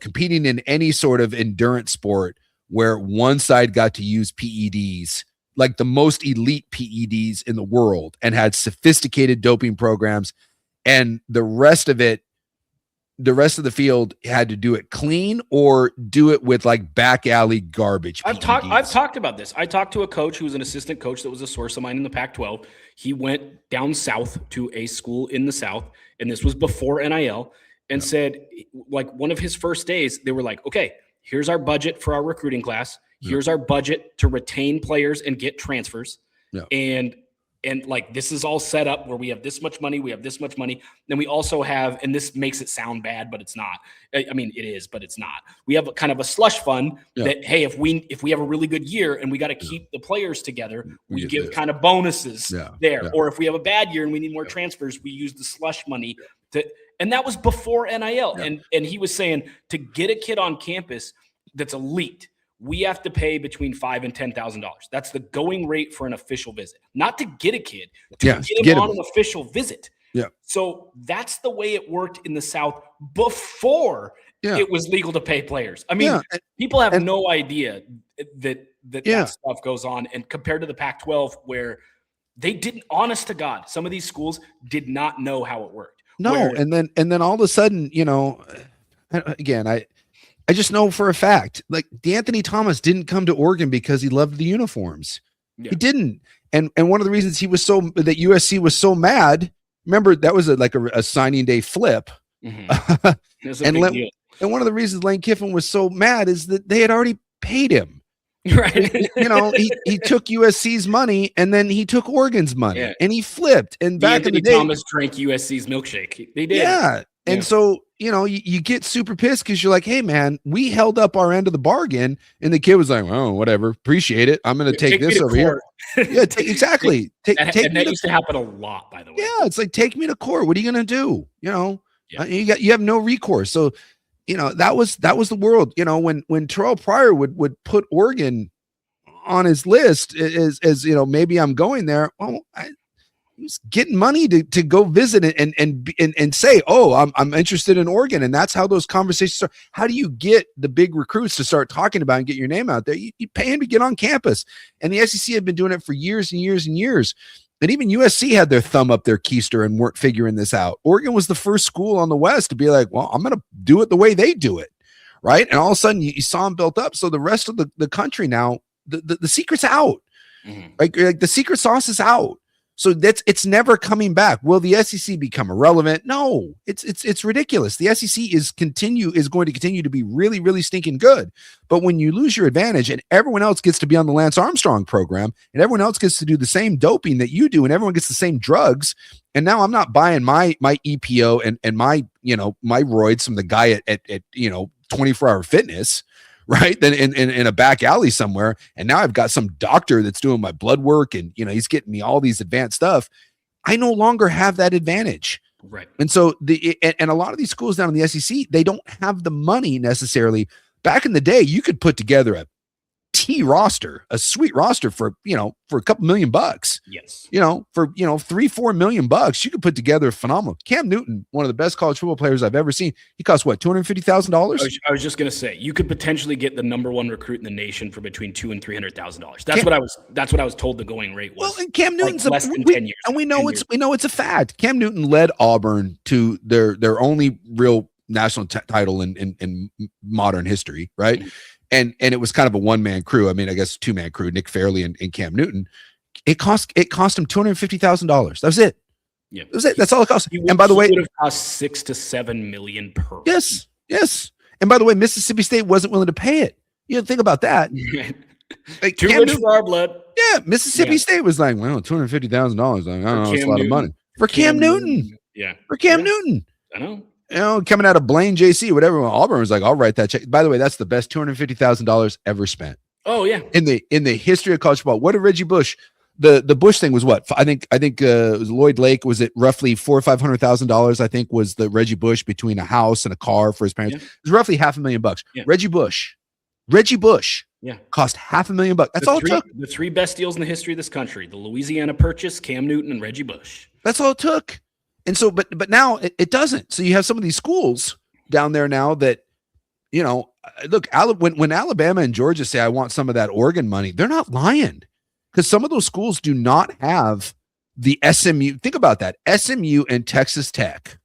competing in any sort of endurance sport where one side got to use PEDs, like the most elite PEDs in the world, and had sophisticated doping programs, and the rest of the field had to do it clean or do it with like back alley garbage. I've talked about this. I talked to a coach who was an assistant coach that was a source of mine in the Pac-12. He went down south to a school in the South, and this was before NIL, and said, like, one of his first days, they were like, okay, here's our budget for our recruiting class. Here's our budget to retain players and get transfers. And like, this is all set up where we have this much money, we have this much money. Then we also have, and this makes it sound bad, but it's not. I mean, it is, but it's not. We have a kind of a slush fund that, hey, if we have a really good year and we got to keep the players together, we give kind of bonuses there. Yeah. Or if we have a bad year and we need more transfers, we use the slush money and that was before NIL. Yeah. And he was saying, to get a kid on campus that's elite, we have to pay between $5,000 and $10,000. That's the going rate for an official visit. Not to get a kid, to get him on an official visit. Yeah. So that's the way it worked in the South before it was legal to pay players. I mean, people have no idea that stuff goes on. And compared to the Pac-12, where they didn't, honest to God, some of these schools did not know how it worked. No, and then all of a sudden, again, I just know for a fact, like, D'Anthony Thomas didn't come to Oregon because he loved the uniforms. Yeah. He didn't. And one of the reasons that USC was so mad, remember, that was a signing day flip. Mm-hmm. And one of the reasons Lane Kiffin was so mad is that they had already paid him. Right. He took USC's money and then he took Oregon's money and he flipped. And back in the day, Thomas drank USC's milkshake. They did. Yeah. And so, you get super pissed because you're like, hey, man, we held up our end of the bargain. And the kid was like, oh, whatever. Appreciate it. I'm going to take this over here. Yeah, exactly. That used to happen a lot, by the way. Yeah. It's like, take me to court. What are you going to do? You have no recourse. So, that was the world, when Terrell Pryor would put Oregon on his list as maybe I'm going there. Well, he was getting money to go visit and say, oh, I'm interested in Oregon. And that's how those conversations start. How do you get the big recruits to start talking about and get your name out there? You pay him to get on campus. And the SEC had been doing it for years and years and years. And even USC had their thumb up their keister and weren't figuring this out. Oregon was the first school on the West to be like, well, I'm going to do it the way they do it. Right. And all of a sudden you saw them built up. So the rest of the country now, the secret's out. Mm-hmm. Like the secret sauce is out. So it's never coming back. Will the SEC become irrelevant? No, it's ridiculous. The SEC is going to continue to be really, really stinking good. But when you lose your advantage and everyone else gets to be on the Lance Armstrong program and everyone else gets to do the same doping that you do and everyone gets the same drugs, and now I'm not buying my EPO and my my roids from the guy at 24-hour fitness. Right. Then in a back alley somewhere. And now I've got some doctor that's doing my blood work and, he's getting me all these advanced stuff. I no longer have that advantage. Right. And so and a lot of these schools down in the SEC, they don't have the money necessarily. Back in the day, you could put together a roster, a sweet roster for a couple $1,000,000. Yes. For $3-4 million, you could put together a phenomenal. Cam Newton, one of the best college football players I've ever seen. He costs what, $250,000? I was just gonna say, you could potentially get the number one recruit in the nation for between $200,000 and $300,000. That's what I was told the going rate was. Well, and Cam Newton's less than 10 years. And we know it's a fact. Cam Newton led Auburn to their only real national title in modern history, right? Mm-hmm. And it was kind of a one-man crew. I mean, I guess two-man crew, Nick Fairley and Cam Newton. It cost him $250,000. That was it. Yeah. That was it. That's all it cost. And by the way, it would have cost $6 to $7 million per. Yes. And by the way, Mississippi State wasn't willing to pay it. Think about that. Like, too much for our blood. Yeah, Mississippi State was like, well, $250,000. Like, I don't know, it's a lot of money for Cam Newton. Yeah, for Cam Newton. I know. coming out of Blaine, JC, whatever. Auburn was like, I'll write that check. By the way, that's the best $250,000 ever spent. Oh yeah, in the history of college football. What did Reggie Bush? The Bush thing was what? I think it was Lloyd Lake. Was it roughly $400,000 or $500,000? I think was the Reggie Bush between a house and a car for his parents. Yeah. It was roughly $500,000. Yeah. Reggie Bush cost $500,000. That's all it took. The three best deals in the history of this country: the Louisiana Purchase, Cam Newton, and Reggie Bush. That's all it took. And so, but now it doesn't. So you have some of these schools down there now that, look, when Alabama and Georgia say, I want some of that Oregon money, they're not lying, because some of those schools do not have the SMU. Think about that. SMU and Texas Tech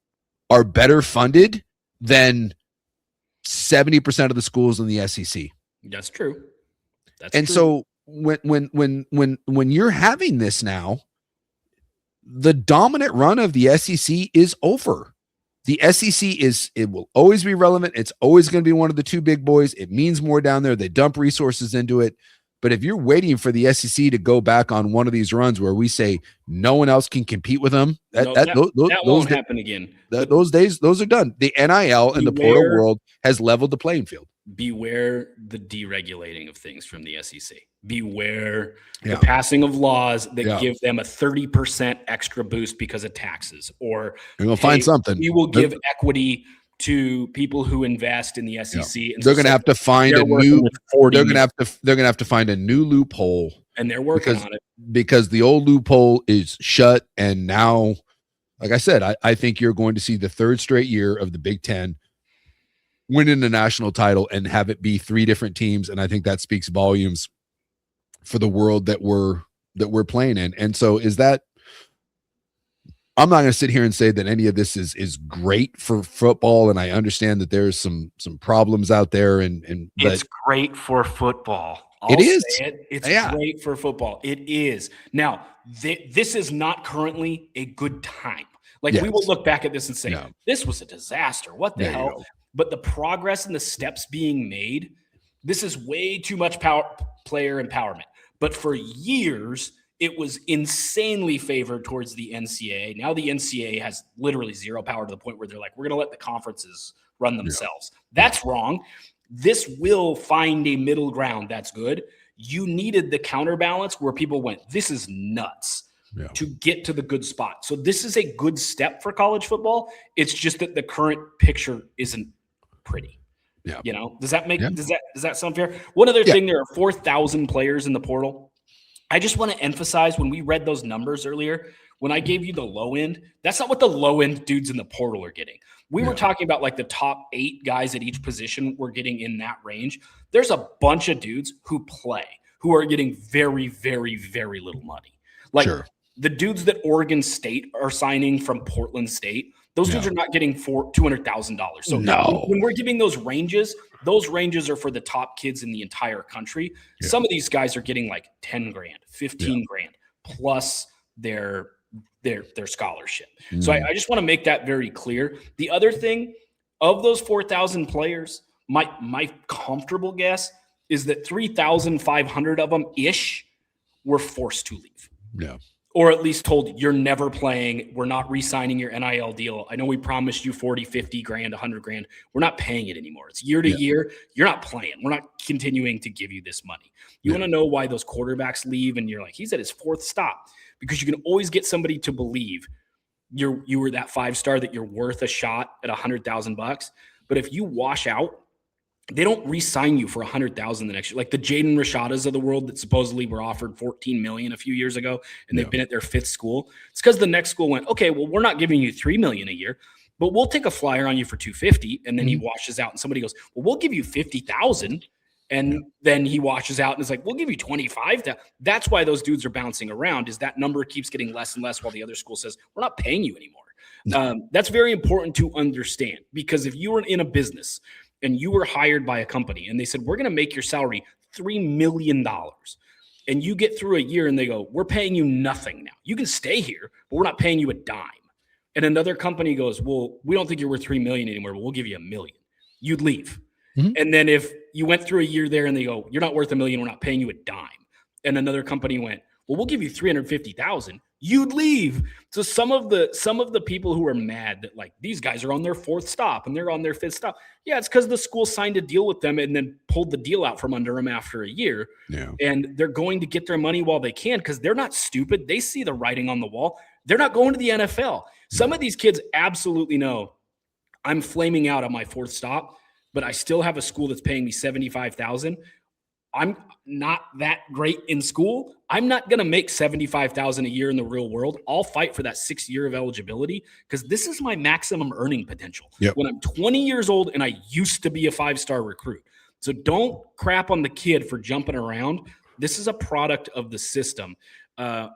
are better funded than 70% of the schools in the SEC. That's true. So when you're having this now, the dominant run of the SEC is over. The SEC it will always be relevant. It's always going to be one of the two big boys. It means more down there. They dump resources into it. But if you're waiting for the SEC to go back on one of these runs where we say no one else can compete with them, that won't happen again. Those days, those are done. The NIL and the portal world has leveled the playing field. Beware the deregulating of things from the SEC. Beware the passing of laws that give them a 30% extra boost because of taxes, or we'll find something. We will give equity to people who invest in the SEC. Yeah. And they're going to have to find a new. They're going to have to find a new loophole, and they're working on it because the old loophole is shut. And now, like I said, I think you're going to see the third straight year of the Big Ten winning the national title and have it be three different teams. And I think that speaks volumes for the world that we're playing in. And so I'm not going to sit here and say that any of this is great for football. And I understand that there's some problems out there and it's great for football. It's great for football. It is. Now, this is not currently a good time. Like, we will look back at this and say, this was a disaster. What the hell? But the progress and the steps being made, this is way too much player empowerment. But for years, it was insanely favored towards the NCAA. Now the NCAA has literally zero power to the point where they're like, we're going to let the conferences run themselves. That's wrong. This will find a middle ground that's good. You needed the counterbalance where people went, this is nuts. To get to the good spot. So this is a good step for college football. It's just that the current picture isn't pretty. Yeah. Does that sound fair? One other thing, there are 4,000 players in the portal. I just want to emphasize, when we read those numbers earlier, when I gave you the low end, that's not what the low end dudes in the portal are getting. We were talking about like the top 8 guys at each position were getting in that range. There's a bunch of dudes who are getting very, very, very little money. Like, the dudes that Oregon State are signing from Portland State, those dudes are not getting $200,000. So when we're giving those ranges are for the top kids in the entire country. Some of these guys are getting like 10 grand, 15 grand plus their scholarship. So I just want to make that very clear. The other thing, of those 4,000 players, my comfortable guess is that 3,500 of them ish were forced to leave. Yeah. Or at least told, you're never playing. We're not re-signing your NIL deal. I know we promised you 40, 50 grand, 100 grand. We're not paying it anymore. It's year to year. You're not playing. We're not continuing to give you this money. You want to know why those quarterbacks leave and you're like, he's at his 4th stop? Because you can always get somebody to believe you were that 5-star, that you're worth a shot at $100,000. But if you wash out, they don't re-sign you for $100,000 the next year. Like the Jaden Rashadas of the world that supposedly were offered $14 million a few years ago, and they've been at their 5th school. It's because the next school went, okay, well, we're not giving you $3 million a year, but we'll take a flyer on you for $250,000. And then he washes out, and somebody goes, well, we'll give you $50,000. And then he washes out and is like, we'll give you $25,000. That's why those dudes are bouncing around, is that number keeps getting less and less while the other school says, we're not paying you anymore. That's very important to understand, because if you were in a business and you were hired by a company and they said, we're going to make your salary $3 million, and you get through a year and they go, we're paying you nothing now. You can stay here, but we're not paying you a dime. And another company goes, well, we don't think you're worth $3 million anymore, but we'll give you $1 million. You'd leave. And then if you went through a year there and they go, you're not worth $1 million, we're not paying you a dime. And another company went, well, we'll give you $350,000. you'd leave. So some of the people who are mad that like these guys are on their fourth stop and they're on their fifth stop. Yeah, it's because the school signed a deal with them and then pulled the deal out from under them after a year. Yeah. And they're going to get their money while they can because they're not stupid. They see the writing on the wall. They're not going to the NFL. Some of these kids absolutely know I'm flaming out on my fourth stop, but I still have a school that's paying me $75,000. I'm not that great in school. I'm not going to make $75,000 a year in the real world. I'll fight for that 6 year of eligibility because this is my maximum earning potential. Yep. When I'm 20 years old and I used to be a 5-star recruit. So don't crap on the kid for jumping around. This is a product of the system.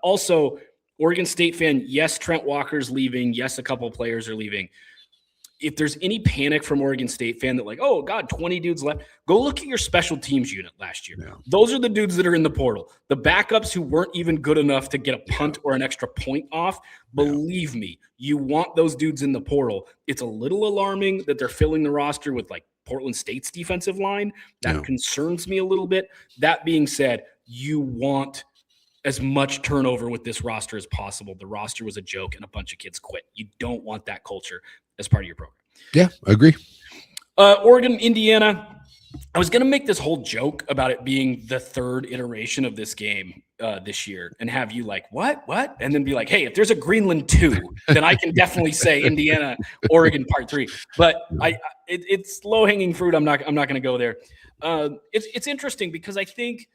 Also, Oregon State fan, yes, Trent Walker's leaving. Yes, a couple of players are leaving. If there's any panic from Oregon State fan that like, oh God, 20 dudes left, go look at your special teams unit last year. Yeah. Those are the dudes that are in the portal. The backups who weren't even good enough to get a punt or an extra point off. Believe me, you want those dudes in the portal. It's a little alarming that they're filling the roster with like Portland State's defensive line. That concerns me a little bit. That being said, you want as much turnover with this roster as possible. The roster was a joke and a bunch of kids quit. You don't want that culture as part of your program. Yeah, I agree. Oregon, Indiana. I was going to make this whole joke about it being the third iteration of this game this year and have you like, what? And then be like, hey, if there's a Greenland 2, then I can definitely say Indiana, Oregon part 3. But it's low-hanging fruit. I'm not going to go there. It's interesting because I think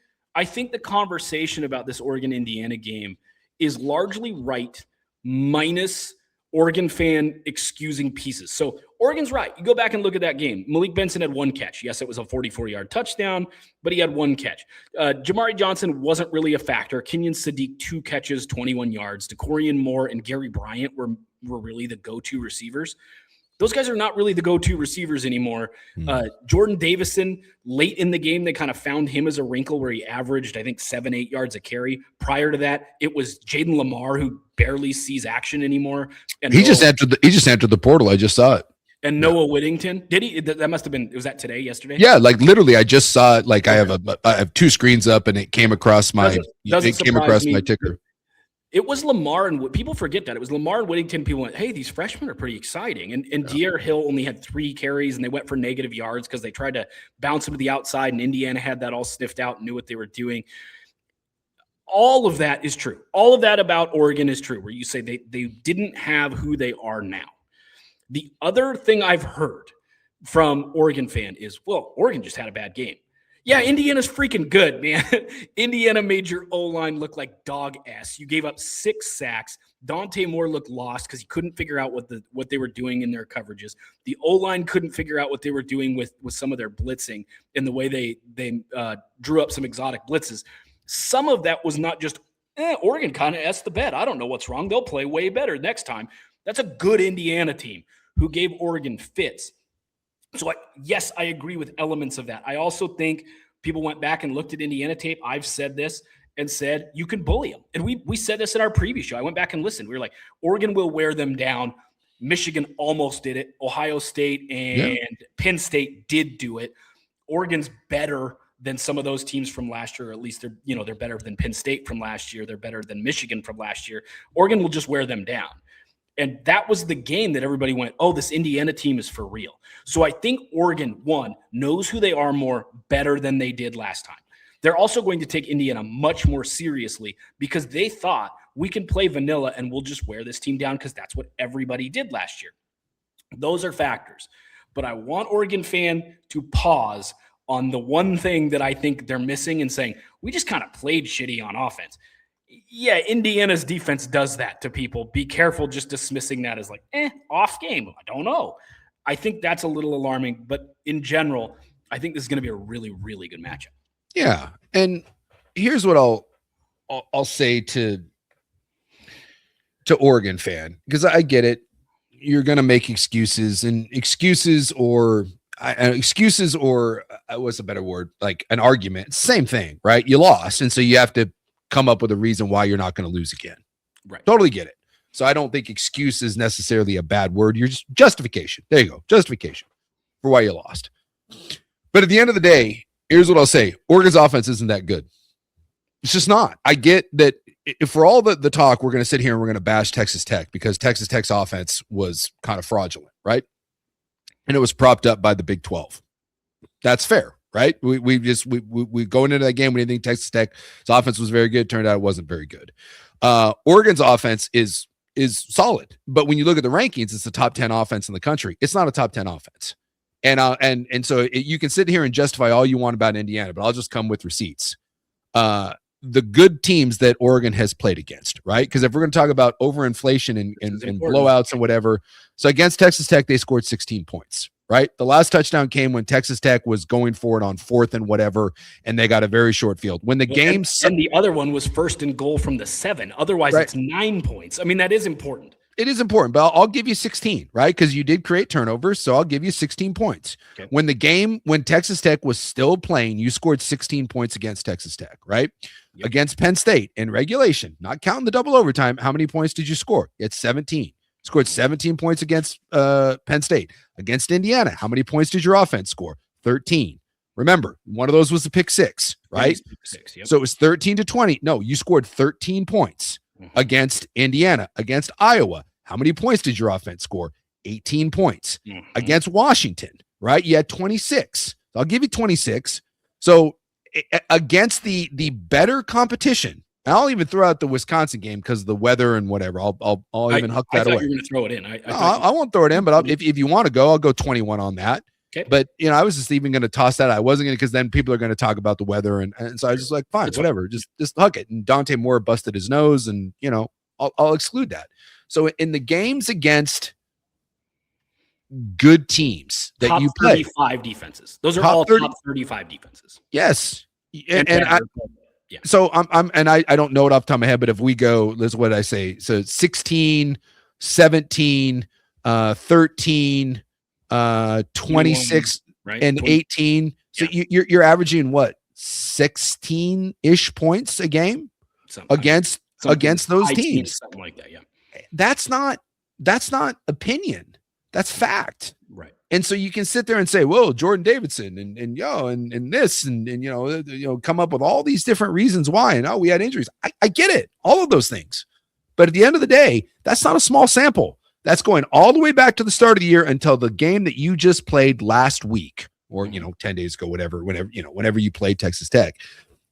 the conversation about this Oregon-Indiana game is largely right, minus Oregon fan excusing pieces. So Oregon's right. You go back and look at that game. Malik Benson had one catch. Yes, it was a 44-yard touchdown, but he had one catch. Jamari Johnson wasn't really a factor. Kenyon Sadiq, 2 catches, 21 yards. DeCorian Moore and Gary Bryant were really the go-to receivers. Those guys are not really the go-to receivers anymore. Jordan Davison, late in the game, they kind of found him as a wrinkle where he averaged, I think, 7-8 yards a carry. Prior to that, it was Jaden Lamar, who barely sees action anymore. And he just entered the portal. I just saw it. And Noah Whittington, did he? That must have been. Was that today? Yesterday? Yeah, like literally, I just saw it. Like I have 2 screens up, and it came across my ticker. It was Lamar, and people forget that. It was Lamar and Whittington. People went, hey, these freshmen are pretty exciting. And Dier Hill only had 3 carries, and they went for negative yards because they tried to bounce him to the outside, and Indiana had that all sniffed out and knew what they were doing. All of that is true. All of that about Oregon is true, where you say they didn't have who they are now. The other thing I've heard from Oregon fan is, well, Oregon just had a bad game. Yeah, Indiana's freaking good, man. Indiana made your O-line look like dog ass. You gave up 6 sacks. Dante Moore looked lost because he couldn't figure out what they were doing in their coverages. The O-line couldn't figure out what they were doing with some of their blitzing in the way they drew up some exotic blitzes. Some of that was not just, Oregon kind of S the bet. I don't know what's wrong. They'll play way better next time. That's a good Indiana team who gave Oregon fits. So, yes, I agree with elements of that. I also think people went back and looked at Indiana tape. I've said this and said, you can bully them. And we said this in our preview show. I went back and listened. We were like, Oregon will wear them down. Michigan almost did it. Ohio State and Penn State did do it. Oregon's better than some of those teams from last year, or at least they're better than Penn State from last year. They're better than Michigan from last year. Oregon will just wear them down. And that was the game that everybody went, oh, this Indiana team is for real. So I think Oregon, one, knows who they are more better than they did last time. They're also going to take Indiana much more seriously because they thought we can play vanilla and we'll just wear this team down because that's what everybody did last year. Those are factors. But I want Oregon fan to pause on the one thing that I think they're missing and saying, we just kind of played shitty on offense. Yeah, Indiana's defense does that to people. Be careful just dismissing that as like, off game. I don't know. I think that's a little alarming. But in general, I think this is going to be a really, really good matchup. Yeah. And here's what I'll say to Oregon fan, because I get it. You're going to make excuses or what's a better word? Like an argument. Same thing, right? You lost. And so you have to come up with a reason why you're not going to lose again. Right. Totally get it. So I don't think excuse is necessarily a bad word. You're just justification. There you go. Justification for why you lost. But at the end of the day, here's what I'll say. Oregon's offense isn't that good. It's just not. I get that if for all the talk, we're going to sit here and we're going to bash Texas Tech because Texas Tech's offense was kind of fraudulent, right? And it was propped up by the Big 12. That's fair, right? We go into that game. We didn't think Texas Tech's offense was very good. Turned out it wasn't very good. Oregon's offense is solid, but when you look at the rankings, it's the top 10 offense in the country. It's not a top 10 offense. And so you can sit here and justify all you want about Indiana, but I'll just come with receipts. The good teams that Oregon has played against, right? Because if we're going to talk about overinflation and blowouts and whatever, so against Texas Tech, they scored 16 points, right? The last touchdown came when Texas Tech was going for it on 4th and whatever, and they got a very short field. When the game and the other one was 1st and goal from the 7. Otherwise, It's 9 points. I mean, that is important. It is important, but I'll give you 16, right? Because you did create turnovers, so I'll give you 16 points. Okay. When Texas Tech was still playing, you scored 16 points against Texas Tech, right? Yep. Against Penn State in regulation, not counting the double overtime, how many points did you score? You had 17. Scored 17 points against Penn State. Against Indiana, how many points did your offense score? 13. Remember, one of those was the pick 6, right? Pick 6, yep. So it was 13-20. No, you scored 13 points. Against Indiana, against Iowa, how many points did your offense score? 18 points. Against Washington, right? You had 26. I'll give you 26. So against the better competition, and I'll even throw out the Wisconsin game because of the weather and whatever. I'll even hook that away. You were going to throw it in. I won't throw it in, but if you want to go, I'll go 21 on that. Okay. But I was just even going to toss that. I wasn't going to, because then people are going to talk about the weather, and so I was just like, fine, whatever, just hook it. And Dante Moore busted his nose, and I'll exclude that. So in the games against good teams that top you play, 35 defenses. Those are all top 35 defenses. Yes, So I don't know it off the top of my head, but if we go, that's what I say. So 16, 17, 13. 26 right? And 18. So you're averaging what, 16-ish points a game against those teams. Something like that, yeah. That's not opinion. That's fact. Right. And so you can sit there and say, well, Jordan Davidson and this and come up with all these different reasons why. And we had injuries. I get it. All of those things. But at the end of the day, that's not a small sample. That's going all the way back to the start of the year until the game that you just played last week, or 10 days ago, whenever you played Texas Tech.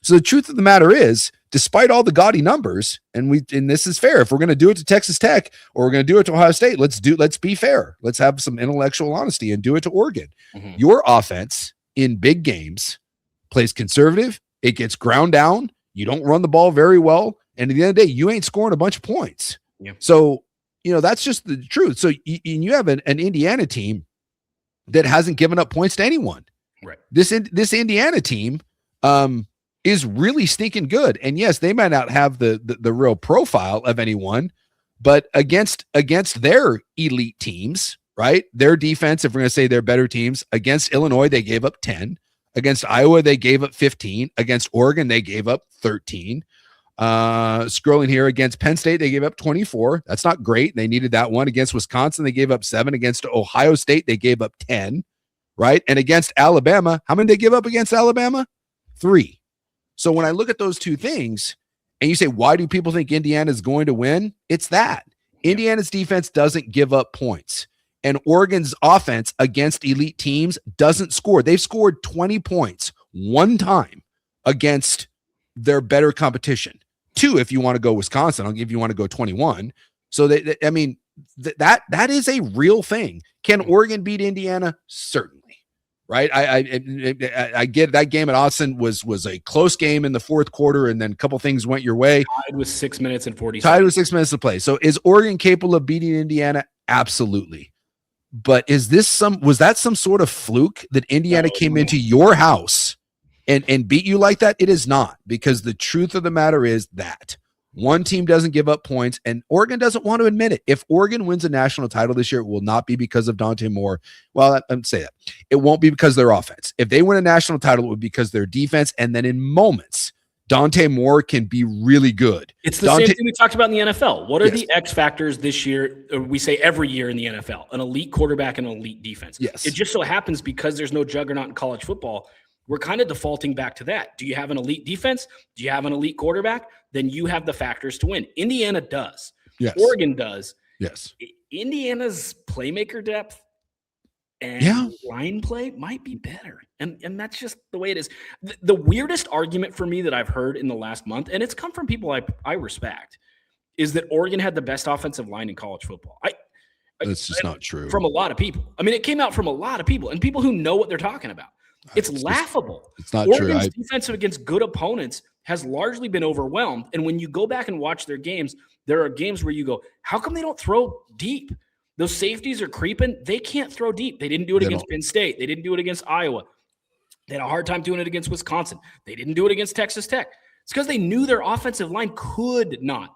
So the truth of the matter is, despite all the gaudy numbers, and this is fair, if we're going to do it to Texas Tech or we're going to do it to Ohio State, let's be fair. Let's have some intellectual honesty and do it to Oregon. Mm-hmm. Your offense in big games plays conservative. It gets ground down. You don't run the ball very well. And at the end of the day, you ain't scoring a bunch of points. Yeah. So, that's just the truth. So you have an Indiana team that hasn't given up points to anyone. Right. This Indiana team is really stinking good. And yes, they might not have the real profile of anyone, but against their elite teams, right? Their defense, if we're going to say they're better teams, against Illinois, they gave up 10. Against Iowa, they gave up 15. Against Oregon, they gave up 13. Scrolling here, against Penn State, they gave up 24. That's not great. They needed that one. Against Wisconsin, they gave up 7. Against Ohio State, they gave up 10, right? And against Alabama, how many did they give up against Alabama? 3. So when I look at those two things and you say, why do people think Indiana is going to win? It's that Indiana's defense doesn't give up points, and Oregon's offense against elite teams doesn't score. They've scored 20 points one time against their better competition. 2, if you want to go Wisconsin, I'll give you want to go 21. So that is a real thing. Can Oregon beat Indiana? Certainly. Right. I get that game at Austin was a close game in the fourth quarter, and then a couple things went your way. Tied with 6 minutes and 40 seconds. Tied with 6 minutes to play. So is Oregon capable of beating Indiana? Absolutely. But was that some sort of fluke that Indiana came into your house and beat you like that? It is not, because the truth of the matter is that one team doesn't give up points, and Oregon doesn't want to admit it. If Oregon wins a national title this year, it will not be because of Dante Moore. Well, I'm saying that. It won't be because of their offense. If they win a national title, it would be because of their defense, and then in moments, Dante Moore can be really good. It's the same thing we talked about in the NFL. What are the X factors this year? We say every year in the NFL, an elite quarterback and an elite defense. Yes. It just so happens, because there's no juggernaut in college football, we're kind of defaulting back to that. Do you have an elite defense? Do you have an elite quarterback? Then you have the factors to win. Indiana does. Yes. Oregon does. Yes. Indiana's playmaker depth and line play might be better. And that's just the way it is. The weirdest argument for me that I've heard in the last month, and it's come from people I respect, is that Oregon had the best offensive line in college football. That's just not true. From a lot of people. I mean, it came out from a lot of people and people who know what they're talking about. It's laughable. It's not Oregon's true. Defense against good opponents has largely been overwhelmed. And when you go back and watch their games, there are games where you go, how come they don't throw deep? Those safeties are creeping. They can't throw deep. They didn't do it against Penn State. They didn't do it against Iowa. They had a hard time doing it against Wisconsin. They didn't do it against Texas Tech. It's because they knew their offensive line could not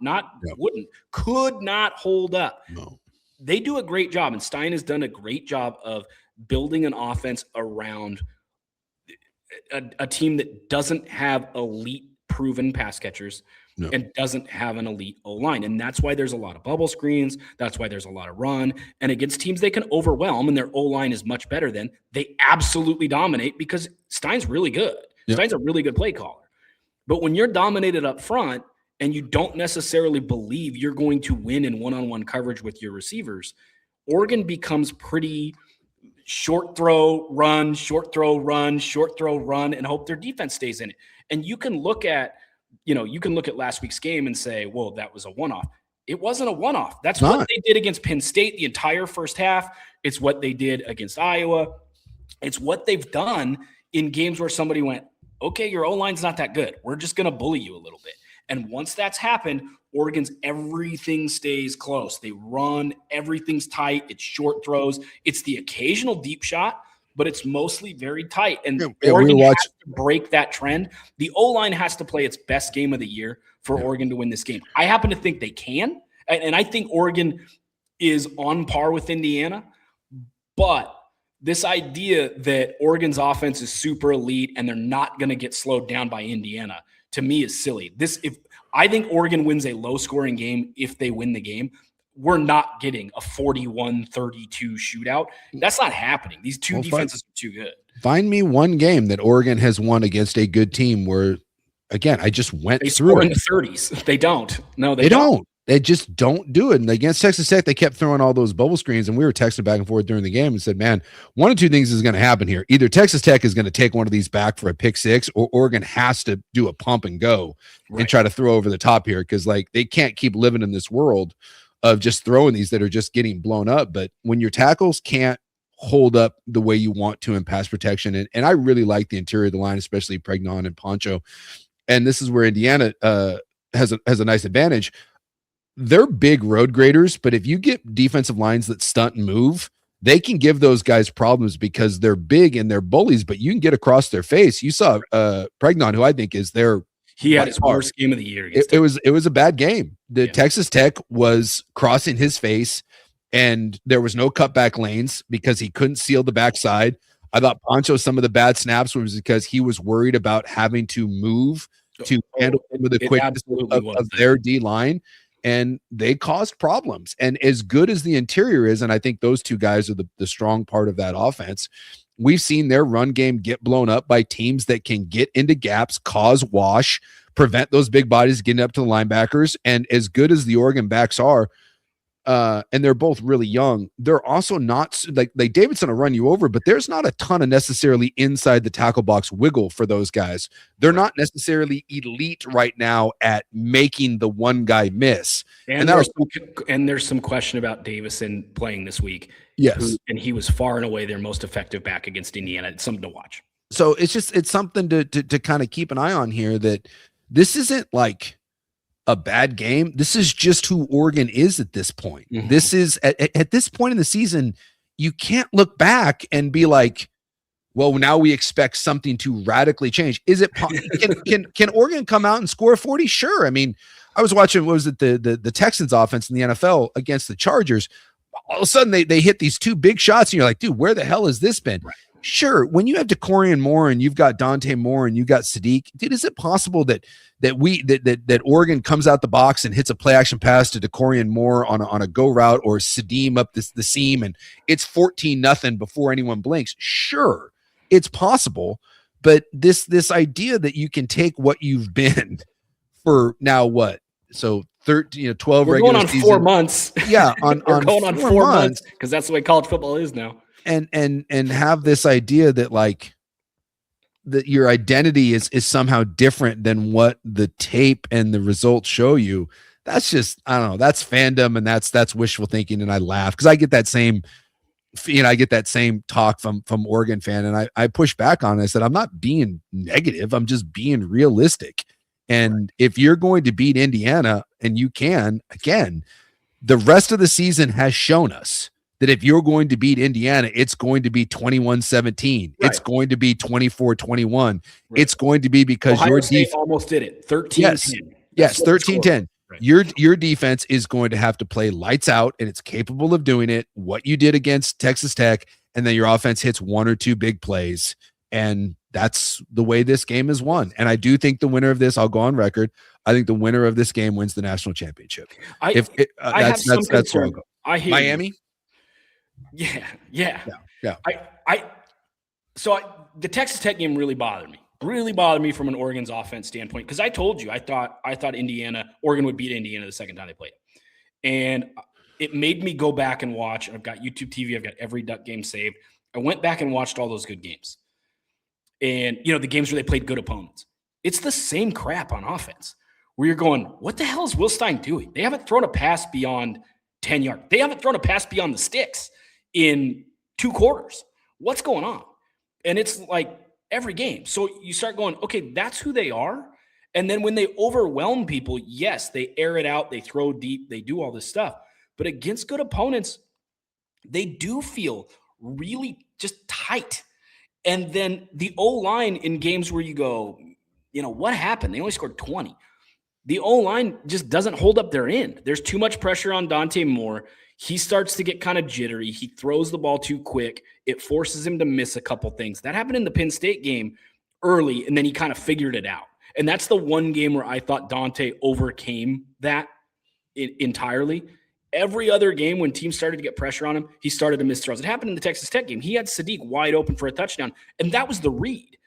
hold up. No. They do a great job, and Stein has done a great job of building an offense around a team that doesn't have elite proven pass catchers and doesn't have an elite O-line. And that's why there's a lot of bubble screens. That's why there's a lot of run. And against teams they can overwhelm and their O-line is much better than, they absolutely dominate because Stein's really good. Yep. Stein's a really good play caller. But when you're dominated up front and you don't necessarily believe you're going to win in one-on-one coverage with your receivers, Oregon becomes pretty short throw, run, short throw, run, short throw, run, and hope their defense stays in it. And you can look at last week's game and say, well, that was a one-off. It wasn't a one-off. That's what they did against Penn State the entire first half. It's what they did against Iowa. It's what they've done in games where somebody went, okay, your O-line's not that good. We're just going to bully you a little bit. And once that's happened, Oregon's everything stays close. They run, everything's tight. It's short throws. It's the occasional deep shot, but it's mostly very tight. And Oregon has to break that trend. The O-line has to play its best game of the year for Oregon to win this game. I happen to think they can, and I think Oregon is on par with Indiana, but this idea that Oregon's offense is super elite and they're not going to get slowed down by Indiana, to me, is silly. If I think Oregon wins a low-scoring game if they win the game, we're not getting a 41-32 shootout. That's not happening. These two defenses are too good. Find me one game that Oregon has won against a good team where, again, I just went through in the 30s. They don't. No, they don't. They just don't do it. And against Texas Tech, they kept throwing all those bubble screens, and we were texting back and forth during the game and said, man, one of two things is going to happen here. Either Texas Tech is going to take one of these back for a pick six, or Oregon has to do a pump and go and try to throw over the top here, because they can't keep living in this world of just throwing these that are just getting blown up. But when your tackles can't hold up the way you want to in pass protection, and I really like the interior of the line, especially Pregnon and Poncho, and this is where Indiana has a nice advantage. They're big road graders, but if you get defensive lines that stunt and move, they can give those guys problems because they're big and they're bullies, but you can get across their face. You saw Pregnon, who I think is he had his worst game of the year. It was a bad game. Texas Tech was crossing his face, and there was no cutback lanes because he couldn't seal the backside. I thought Poncho, some of the bad snaps was because he was worried about having to move to handle with the quickness of their D line. And they caused problems. And as good as the interior is, and I think those two guys are the strong part of that offense, we've seen their run game get blown up by teams that can get into gaps, cause wash, prevent those big bodies getting up to the linebackers. And as good as the Oregon backs are, and they're both really young, they're also not like Davidson will run you over, but there's not a ton of necessarily inside the tackle box wiggle for those guys. They're not necessarily elite right now at making the one guy miss. And there's some question about Davison playing this week. Yes. And he was far and away their most effective back against Indiana. It's something to watch. So it's something to kind of keep an eye on here, that this isn't like a bad game. This is just who Oregon is at this point. Mm-hmm. This is at this point in the season, you can't look back and be like, well, now we expect something to radically change. Is it can Oregon come out and score 40? Sure. I mean, I was watching, what was it, the Texans offense in the NFL against the Chargers. All of a sudden they hit these two big shots and you're like, dude, where the hell has this been? Right. Sure. When you have DeCorian Moore and you've got Dante Moore and you've got Sadiq, dude, is it possible that Oregon comes out the box and hits a play action pass to DeCorian Moore on a go route, or Sadim up the seam, and it's 14-0 before anyone blinks? Sure, it's possible, But this idea that you can take what you've been for now, what? So 13, 12 We're regular going on season. 4 months. Yeah, on We're going on 4 months months, because that's the way college football is now. and have this idea that like that your identity is somehow different than what the tape and the results show you. That's just, I don't know, that's fandom, and that's wishful thinking. And I laugh because I get that same, I get that same talk from Oregon fan, and I push back on it. I said, I'm not being negative, I'm just being realistic. And if you're going to beat Indiana, and you can, again, the rest of the season has shown us that if you're going to beat Indiana, it's going to be 21-17. Right. It's going to be 24-21. Right. It's going to be because Ohio State almost did it. 13-10. Yes, 13-10. Right. Your defense is going to have to play lights out, and it's capable of doing it. What you did against Texas Tech, and then your offense hits one or two big plays, and that's the way this game is won. And I do think the winner of this, I'll go on record, I think the winner of this game wins the national championship. I have some concern. I hear Miami. Yeah. So the Texas Tech game really bothered me from an Oregon's offense standpoint, because I told you I thought Oregon would beat Indiana the second time they played, and it made me go back and watch. I've got YouTube TV, I've got every Duck game saved. I went back and watched all those good games, and the games where they played good opponents. It's the same crap on offense where you're going, what the hell is Will Stein doing? They haven't thrown a pass beyond 10 yards. They haven't thrown a pass beyond the sticks in 2 quarters. What's going on? And it's like every game. So you start going, okay, that's who they are. And then when they overwhelm people, yes, they air it out, they throw deep, they do all this stuff. But against good opponents, they do feel really just tight. And then the O-line in games where you go, what happened? They only scored 20. The O-line just doesn't hold up their end. There's too much pressure on Dante Moore. He starts to get kind of jittery. He throws the ball too quick. It forces him to miss a couple things. That happened in the Penn State game early, and then he kind of figured it out. And that's the one game where I thought Dante overcame that entirely. Every other game, when teams started to get pressure on him, he started to miss throws. It happened in the Texas Tech game. He had Sadiq wide open for a touchdown, and that was the read.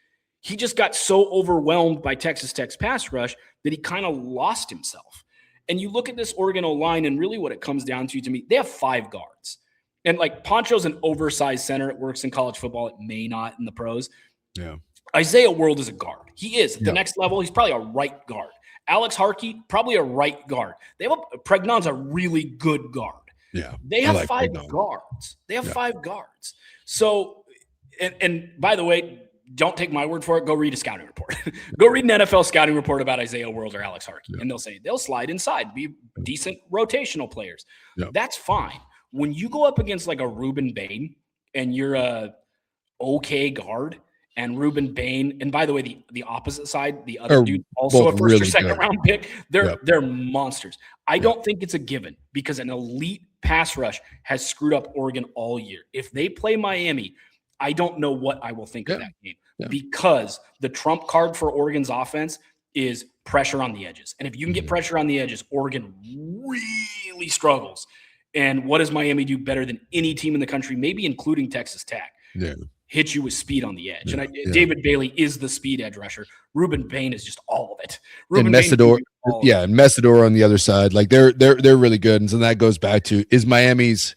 He just got so overwhelmed by Texas Tech's pass rush that he kind of lost himself. And you look at this Oregon O-line, and really what it comes down to me, they have 5 guards. And like Poncho's an oversized center. It works in college football. It may not in the pros. Yeah. Isaiah World is a guard. He is. At the next level, he's probably a right guard. Alex Harkey, probably a right guard. Pregnon's a really good guard. Yeah. They have 5 guards. They have 5 guards. So, and by the way, don't take my word for it. Go read a scouting report. Go read an NFL scouting report about Isaiah World or Alex Harkey, and they'll say they'll slide inside, be decent rotational players. Yeah. That's fine. When you go up against like a Ruben Bain and you're a okay guard, and Ruben Bain, and by the way, the opposite side, the other dude, also a first really or second round pick, they're monsters. I don't think it's a given because an elite pass rush has screwed up Oregon all year. If they play Miami, I don't know what I will think of that game because the trump card for Oregon's offense is pressure on the edges. And if you can get pressure on the edges, Oregon really struggles. And what does Miami do better than any team in the country, maybe including Texas Tech? Yeah. Hit you with speed on the edge. And David Bailey is the speed edge rusher. Ruben Bain is just all of it. And Messidor, and Messidor on the other side. Like they're really good. And so that goes back to if Miami's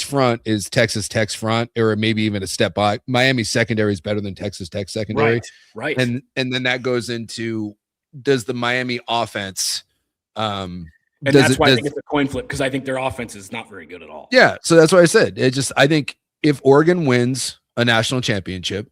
front is Texas Tech's front, or maybe even a step by, Miami's secondary is better than Texas Tech's secondary. Right. And then that goes into, does the Miami offense and that's why I think it's a coin flip, because I think their offense is not very good at all. Yeah. So that's what I said. I think if Oregon wins a national championship,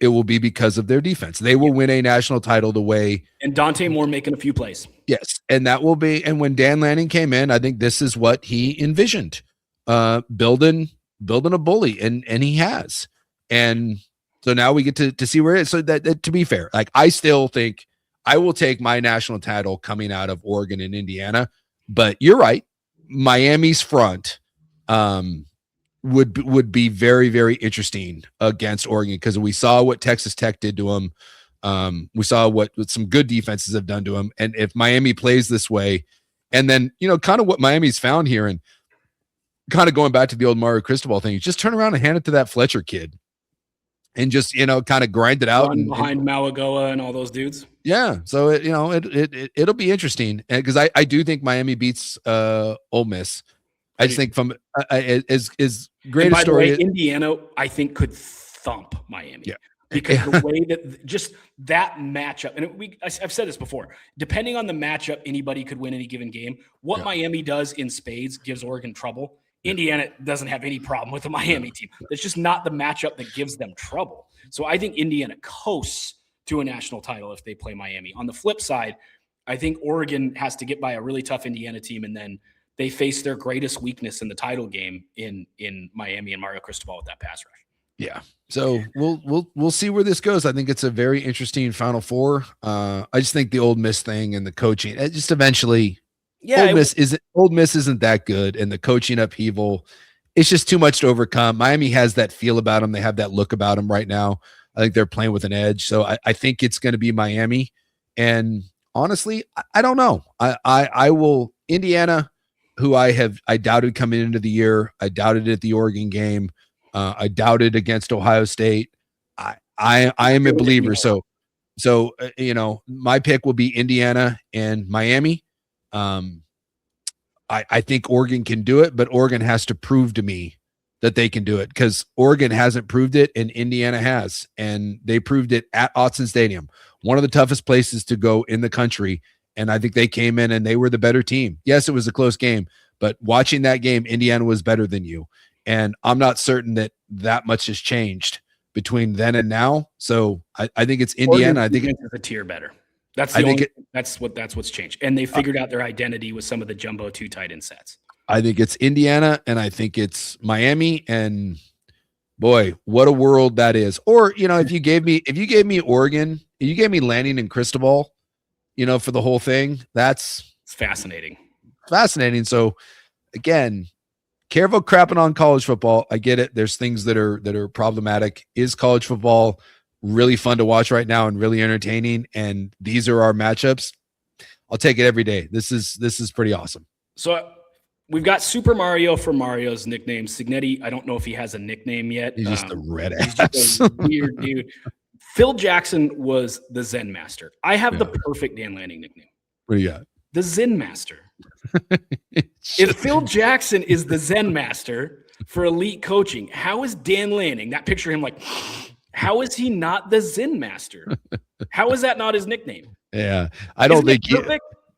it will be because of their defense. They will win a national title the way. And Dante Moore making a few plays. Yes. And that will be, and when Dan Lanning came in, I think this is what he envisioned, building a bully, and he has. And so now we get to see where it is. So that to be fair, like I still think I will take my national title coming out of Oregon and Indiana, but you're right. Miami's front, would be very, very interesting against Oregon, because we saw what Texas Tech did to them. We saw what some good defenses have done to them. And if Miami plays this way, and then, kind of what Miami's found here, and kind of going back to the old Mario Cristobal thing, you just turn around and hand it to that Fletcher kid. and just, kind of grind it out. Run behind Malagoa and all those dudes. Yeah. So, it'll be interesting because I do think Miami beats Ole Miss. I just think from is great a story. Way, Indiana, I think, could thump Miami. Yeah. Because the way that just that matchup, and I've said this before, depending on the matchup, anybody could win any given game. What Miami does in spades gives Oregon trouble. Indiana doesn't have any problem with the Miami team. It's just not the matchup that gives them trouble. So I think Indiana coasts to a national title if they play Miami. On the flip side, I think Oregon has to get by a really tough Indiana team, and then they face their greatest weakness in the title game in Miami and Mario Cristobal with that pass rush. Yeah. So we'll see where this goes. I think it's a very interesting Final Four. I just think the Ole Miss thing and the coaching, it just eventually, Ole Miss isn't that good, and the coaching upheaval, it's just too much to overcome. Miami has that feel about them. They have that look about them right now. I think they're playing with an edge. So I think it's going to be Miami. And honestly, I don't know. I will Indiana, who I doubted coming into the year. I doubted at the Oregon game. I doubted against Ohio State. I am a believer. So my pick will be Indiana and Miami. I think Oregon can do it, but Oregon has to prove to me that they can do it, because Oregon hasn't proved it and Indiana has, and they proved it at Autzen Stadium, one of the toughest places to go in the country. And I think they came in and they were the better team. Yes, it was a close game, but watching that game, Indiana was better than you. And I'm not certain that much has changed between then and now. So I think it's Indiana. I think it's a tier better. That's what's changed. And they figured out their identity with some of the jumbo 2 tight end sets. I think it's Indiana, and I think it's Miami. And boy, what a world that is. Or, if you gave me Oregon, if you gave me Lanning and Cristobal, for the whole thing, it's fascinating. Fascinating. So again, careful crapping on college football. I get it. There's things that are problematic. Is college football really fun to watch right now and really entertaining? And these are our matchups. I'll take it every day. This is pretty awesome. So we've got Super Mario for Mario's nickname. Signetti, I don't know if he has a nickname yet. He's just a red ass. He's just a weird dude. Phil Jackson was the Zen Master. I have the perfect Dan Lanning nickname. What do you got? The Zen Master. If Phil Jackson is the Zen Master for elite coaching, how is Dan Lanning, that picture of him like, how is he not the Zen Master? How is that not his nickname? Yeah. I don't think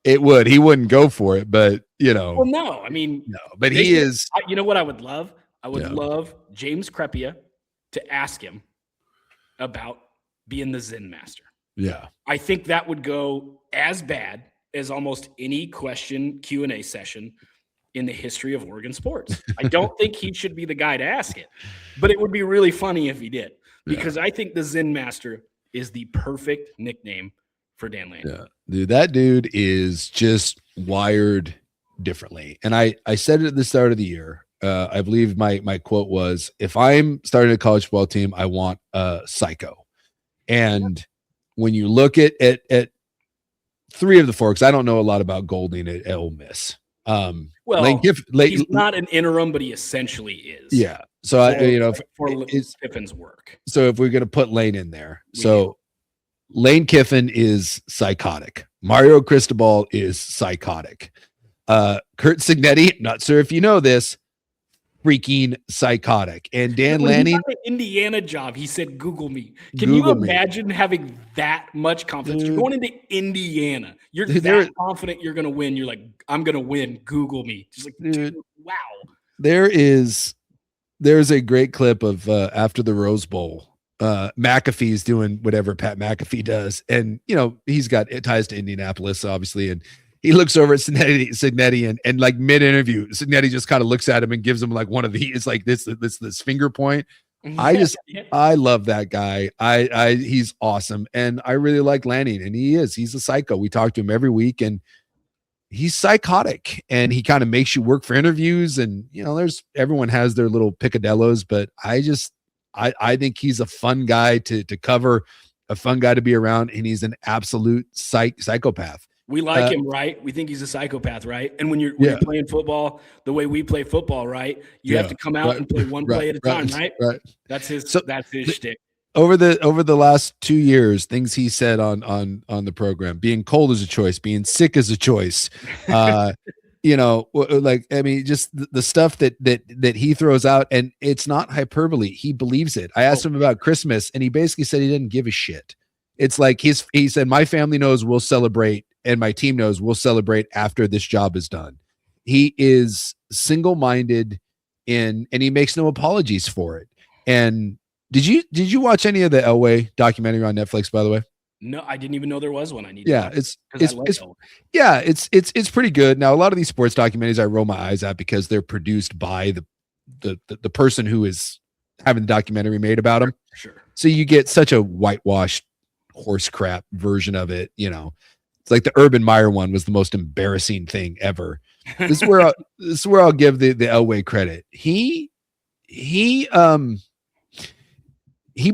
it would. He wouldn't go for it, but Well, no, I mean, no, but he is. You know what I would love? I would love James Crepea to ask him about being the Zen Master. Yeah. I think that would go as bad as almost any question Q&A session in the history of Oregon sports. I don't think he should be the guy to ask it, but it would be really funny if he did, because I think the Zen Master is the perfect nickname for Dan Lanning. Yeah, dude, that dude is just wired differently. And I said it at the start of the year. I believe my quote was, if I'm starting a college football team, I want a psycho. And when you look at 3 of the 4, because I don't know a lot about Golding at Ole Miss. He's not an interim, but he essentially is. Yeah. So for Kiffin's work. So if we're going to put Lane in there, Lane Kiffin is psychotic. Mario Cristobal is psychotic. Kurt Signetti, not sure if you know this, freaking psychotic. And Dan Lanning, he got the Indiana job, he said, Google me. Can you imagine having that much confidence? Dude, you're going into Indiana. You're that confident you're going to win. You're like, I'm going to win. Google me. Just like, dude, wow. There's a great clip of after the Rose Bowl. McAfee's doing whatever Pat McAfee does. And, he's got ties to Indianapolis, obviously. And he looks over at Signetti and like mid-interview, Signetti just kind of looks at him and gives him like one of it's like this finger point. I love that guy. He's awesome. And I really like Lanning, and he's a psycho. We talk to him every week, and he's psychotic, and he kind of makes you work for interviews. And, everyone has their little picadillos, but I think he's a fun guy to cover, a fun guy to be around. And he's an absolute psychopath. We like him, right? We think he's a psychopath, right? And when you're playing football the way we play football, right? You have to come out and play one play at a time, right? Right. That's his shtick. over the last 2 years, things he said on the program, being cold is a choice, being sick is a choice. Like, I mean, just the stuff that he throws out, and it's not hyperbole. He believes it. I asked him about Christmas, and he basically said he didn't give a shit. It's like he said, my family knows we'll celebrate, and my team knows we'll celebrate after this job is done. He is single-minded and he makes no apologies for it. And did you watch any of the Elway documentary on Netflix, by the way? No, I didn't even know there was one. I need Yeah, to watch it's pretty good. Now, a lot of these sports documentaries I roll my eyes at because they're produced by the person who is having the documentary made about him. Sure. So you get such a whitewashed horse crap version of it. It's like the Urban Meyer one was the most embarrassing thing ever. This is where I'll give the Elway credit. He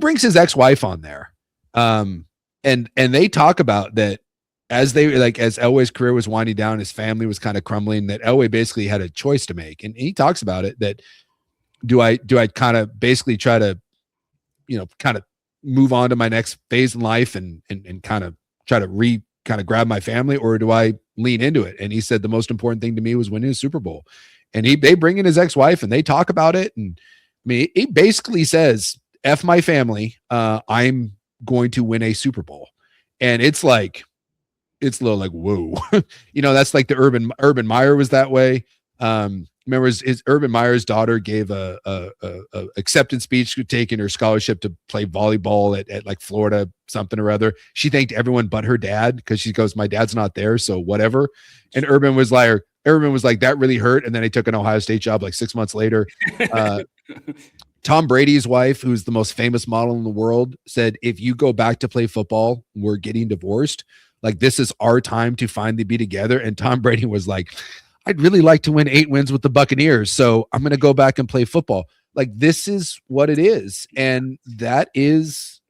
brings his ex-wife on there. And they talk about that as Elway's career was winding down, his family was kind of crumbling, that Elway basically had a choice to make. And he talks about it, that do I kind of basically try to, kind of move on to my next phase in life and kind of try to grab my family, or do I lean into it? And he said the most important thing to me was winning a Super Bowl. And they bring in his ex-wife and they talk about it. And I mean, he basically says, F my family, I'm going to win a Super Bowl. And it's a little like, whoa. That's like the Urban Meyer was that way. Remember his Urban Meyer's daughter gave a acceptance speech taking her scholarship to play volleyball at like Florida something or other. She thanked everyone but her dad, because she goes, my dad's not there, so whatever. And Urban was like, that really hurt. And then he took an Ohio State job like 6 months later. Tom Brady's wife, who's the most famous model in the world, said, if you go back to play football, we're getting divorced. Like, this is our time to finally be together. And Tom Brady was like, I'd really like to win 8 wins with the Buccaneers, so I'm going to go back and play football. Like, this is what it is. And that is,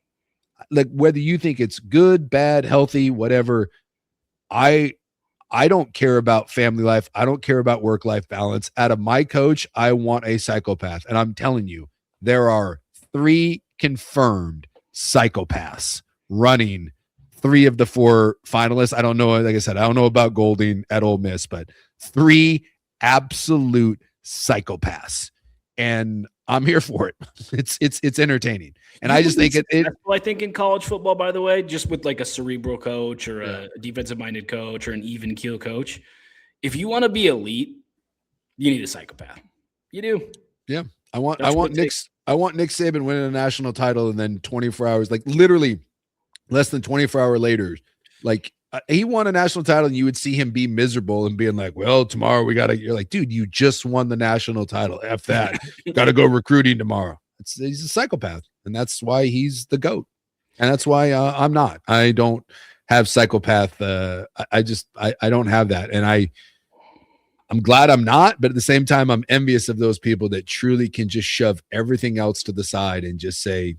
like, whether you think it's good, bad, healthy, whatever, I don't care about family life. I don't care about work-life balance. Out of my coach, I want a psychopath. And I'm telling you, there are 3 confirmed psychopaths running 3 of the 4 finalists. I don't know. Like I said, I don't know about Golding at Ole Miss, but 3 absolute psychopaths. And I'm here for it. It's entertaining. And I just think I think in college football, by the way, just with like a cerebral coach or a defensive minded coach or an even keel coach, if you want to be elite, you need a psychopath. You do. Yeah. I want Nick Saban winning a national title, and then 24 hours, like literally less than 24 hours later, like he won a national title, and you would see him be miserable and being like, well, tomorrow you're like, dude, you just won the national title. F that. Got to go recruiting tomorrow. He's a psychopath, and that's why he's the GOAT. And that's why I'm not. I don't have psychopath. I don't have that. And I'm glad I'm not, but at the same time, I'm envious of those people that truly can just shove everything else to the side and just say,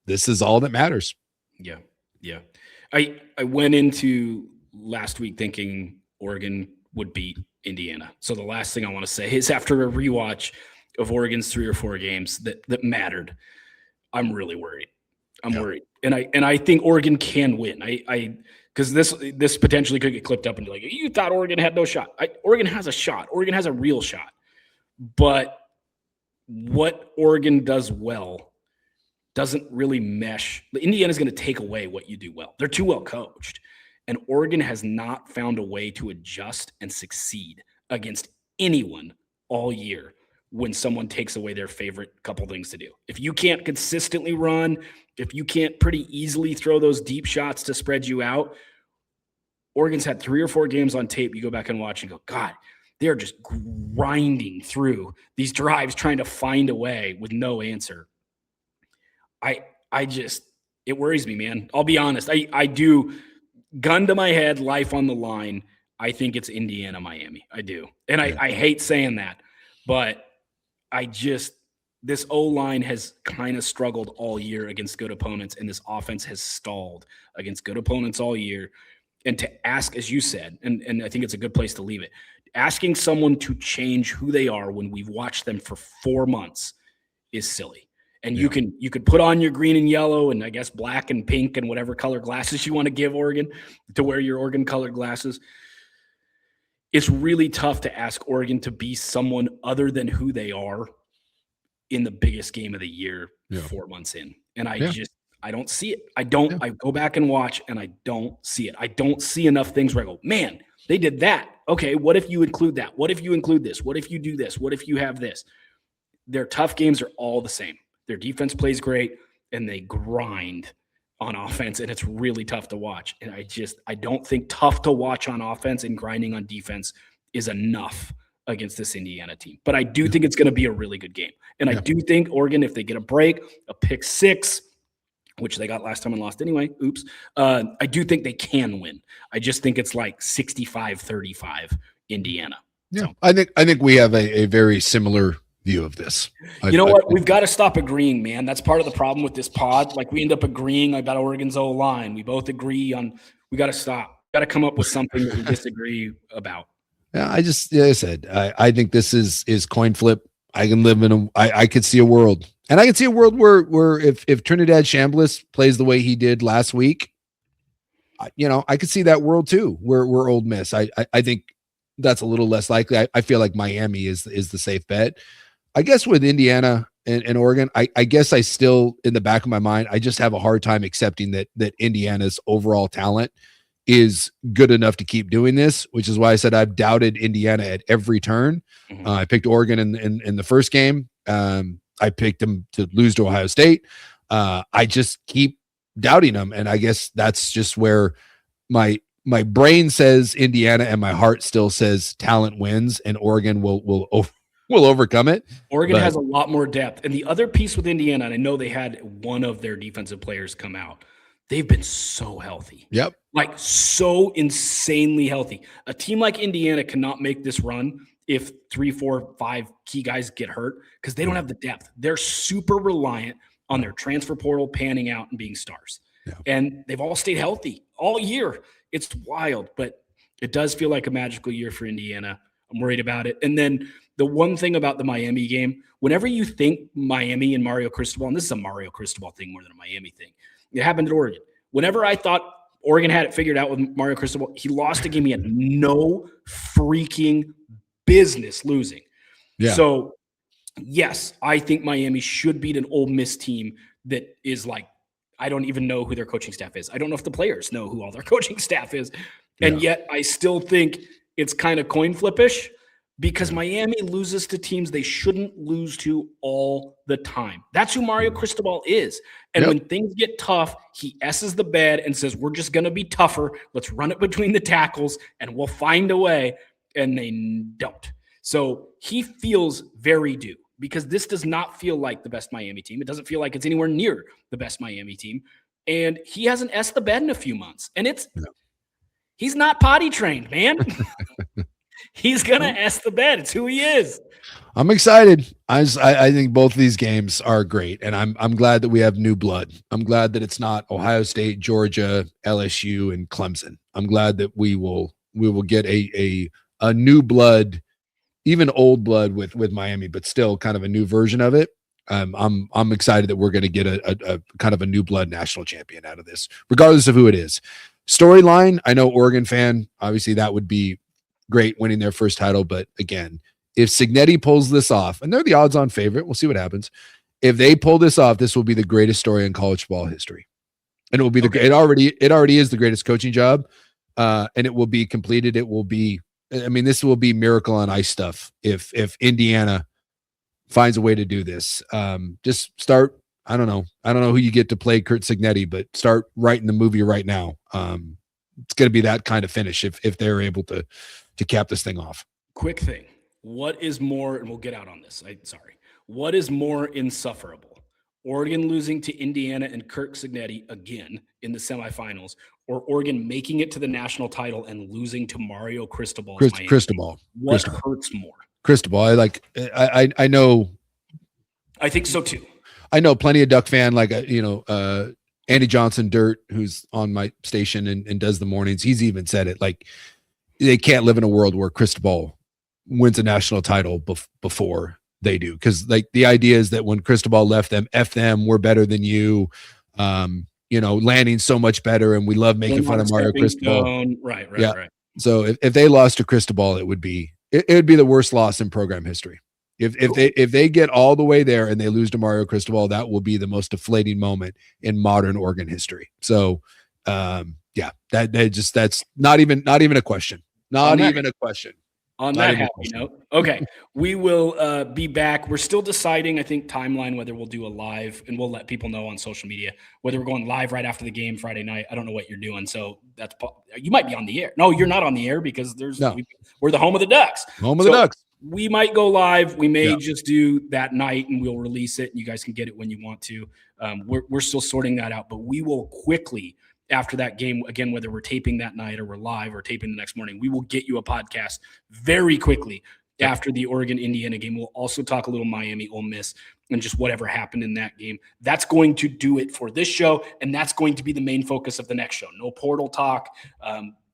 this is all that matters. Yeah. Yeah. I went into last week thinking Oregon would beat Indiana. So the last thing I want to say is, after a rewatch of Oregon's 3 or 4 games that mattered, I'm really worried. I'm worried. And I think Oregon can win. Because this potentially could get clipped up and be like, you thought Oregon had no shot. Oregon has a shot. Oregon has a real shot. But what Oregon does well doesn't really mesh. Indiana's going to take away what you do well. They're too well coached. And Oregon has not found a way to adjust and succeed against anyone all year when someone takes away their favorite couple things to do. If you can't consistently run, if you can't pretty easily throw those deep shots to spread you out, Oregon's had 3 or 4 games on tape. You go back and watch and go, God, they're just grinding through these drives trying to find a way with no answer. It worries me, man. I'll be honest. I do, gun to my head, life on the line, I think it's Indiana, Miami. I do. And I hate saying that, but this O-line has kind of struggled all year against good opponents, and this offense has stalled against good opponents all year. And to ask, as you said, and I think it's a good place to leave it, asking someone to change who they are when we've watched them for 4 months is silly. And you could put on your green and yellow and I guess black and pink and whatever color glasses you want to give Oregon to wear your Oregon colored glasses. It's really tough to ask Oregon to be someone other than who they are in the biggest game of the year 4 months in. And I don't see it. I go back and watch and I don't see it. I don't see enough things where I go, man, they did that. Okay, what if you include that? What if you include this? What if you do this? What if you have this? Their tough games are all the same. Their defense plays great, and they grind on offense, and it's really tough to watch. And I don't think tough to watch on offense and grinding on defense is enough against this Indiana team. But I do think it's going to be a really good game. And I do think Oregon, if they get a break, a pick six, which they got last time and lost anyway, oops, I do think they can win. I just think it's like 65-35 Indiana. Yeah, so. I think we have a very similar view of this. You know what? We've got to stop agreeing, man. That's part of the problem with this pod. Like we end up agreeing about Oregon's O-line. We both agree on. We got to stop. Got to come up with something that we disagree about. Yeah, like I said, I think this is coin flip. I can live in I could see a world, and I can see a world where if Trinidad Chambliss plays the way he did last week, I could see that world too. Where Ole Miss. I think that's a little less likely. I feel like Miami is the safe bet. I guess with Indiana and Oregon, I guess I still, in the back of my mind, I just have a hard time accepting that Indiana's overall talent is good enough to keep doing this, which is why I said I've doubted Indiana at every turn. Mm-hmm. I picked Oregon in the first game. I picked them to lose to Ohio State. I just keep doubting them, and I guess that's just where my brain says Indiana and my heart still says talent wins, and Oregon will overcome it. Oregon has a lot more depth. And the other piece with Indiana, and I know they had one of their defensive players come out, they've been so healthy. Yep. Like so insanely healthy. A team like Indiana cannot make this run if 3, 4, 5 key guys get hurt because they don't have the depth. They're super reliant on their transfer portal panning out and being stars. Yeah. And they've all stayed healthy all year. It's wild, but it does feel like a magical year for Indiana. I'm worried about it. And then the one thing about the Miami game, whenever you think Miami and Mario Cristobal, and this is a Mario Cristobal thing more than a Miami thing, it happened at Oregon. Whenever I thought Oregon had it figured out with Mario Cristobal, he lost a game he had no freaking business losing. Yeah. So, yes, I think Miami should beat an Ole Miss team that is like, I don't even know who their coaching staff is. I don't know if the players know who all their coaching staff is. And yet I still think it's kind of coin flippish because Miami loses to teams they shouldn't lose to all the time. That's who Mario Cristobal is. And when things get tough, he S's the bed and says, we're just going to be tougher. Let's run it between the tackles and we'll find a way. And they don't. So he feels very due because this does not feel like the best Miami team. It doesn't feel like it's anywhere near the best Miami team. And he hasn't S'd the bed in a few months. And he's not potty trained, man. He's going to S the bed. It's who he is. I'm excited. I think both of these games are great. And I'm glad that we have new blood. I'm glad that it's not Ohio State, Georgia, LSU, and Clemson. I'm glad that we will get a new blood, even old blood with Miami, but still kind of a new version of it. I'm excited that we're going to get a kind of a new blood national champion out of this, regardless of who it is. Storyline, I know Oregon fan, obviously that would be great winning their first title. But again, if Cignetti pulls this off, and they're the odds-on favorite, we'll see what happens. If they pull this off, this will be the greatest story in college football history. And it will be it already is the greatest coaching job. And it will be completed. It will be, this will be miracle on ice stuff if Indiana finds a way to do this. Just start. I don't know who you get to play Curt Cignetti, but start writing the movie right now. It's going to be that kind of finish if they're able to cap this thing off. Quick thing. What is more, and we'll get out on this. What is more insufferable? Oregon losing to Indiana and Curt Cignetti again in the semifinals, or Oregon making it to the national title and losing to Mario Cristobal? Cristobal. What hurts more? Cristobal. I know. I think so too. I know plenty of Duck fan, Andy Johnson Dirt, who's on my station and does the mornings. He's even said it, like, they can't live in a world where Cristobal wins a national title before they do. Because like the idea is that when Cristobal left them, F them, we're better than you. Landing so much better, and we love making fun of Mario Cristobal. Right. So if they lost to Cristobal, it would be the worst loss in program history. If they get all the way there and they lose to Mario Cristobal, that will be the most deflating moment in modern Oregon history. So that's not even a question. Not even a question. On that happy note, okay, we will be back. We're still deciding, I think, timeline, whether we'll do a live, and we'll let people know on social media, whether we're going live right after the game Friday night. I don't know what you're doing, so you might be on the air. No, you're not on the air because we're the home of the Ducks. Home of the Ducks. We might go live. We may just do that night, and we'll release it, and you guys can get it when you want to. We're still sorting that out, but we will quickly, after that game, again, whether we're taping that night or we're live or taping the next morning, we will get you a podcast very quickly after the Oregon-Indiana game. We'll also talk a little Miami-Ole Miss and just whatever happened in that game. That's going to do it for this show, and that's going to be the main focus of the next show. No portal talk.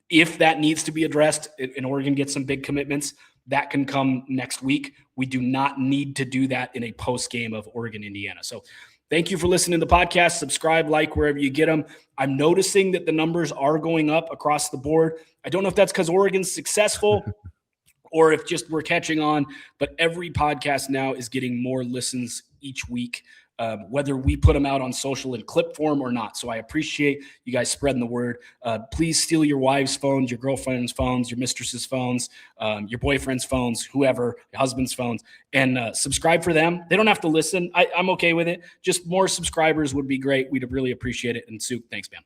If that needs to be addressed and Oregon gets some big commitments, that can come next week. We do not need to do that in a post-game of Oregon-Indiana. So thank you for listening to the podcast. Subscribe, like wherever you get them. I'm noticing that the numbers are going up across the board. I don't know if that's because Oregon's successful or if just we're catching on, but every podcast now is getting more listens each week, whether we put them out on social in clip form or not. So I appreciate you guys spreading the word. Please steal your wives' phones, your girlfriend's phones, your mistress's phones, your boyfriend's phones, whoever, your husband's phones, and subscribe for them. They don't have to listen. I'm okay with it. Just more subscribers would be great. We'd really appreciate it. And Suke, thanks, man.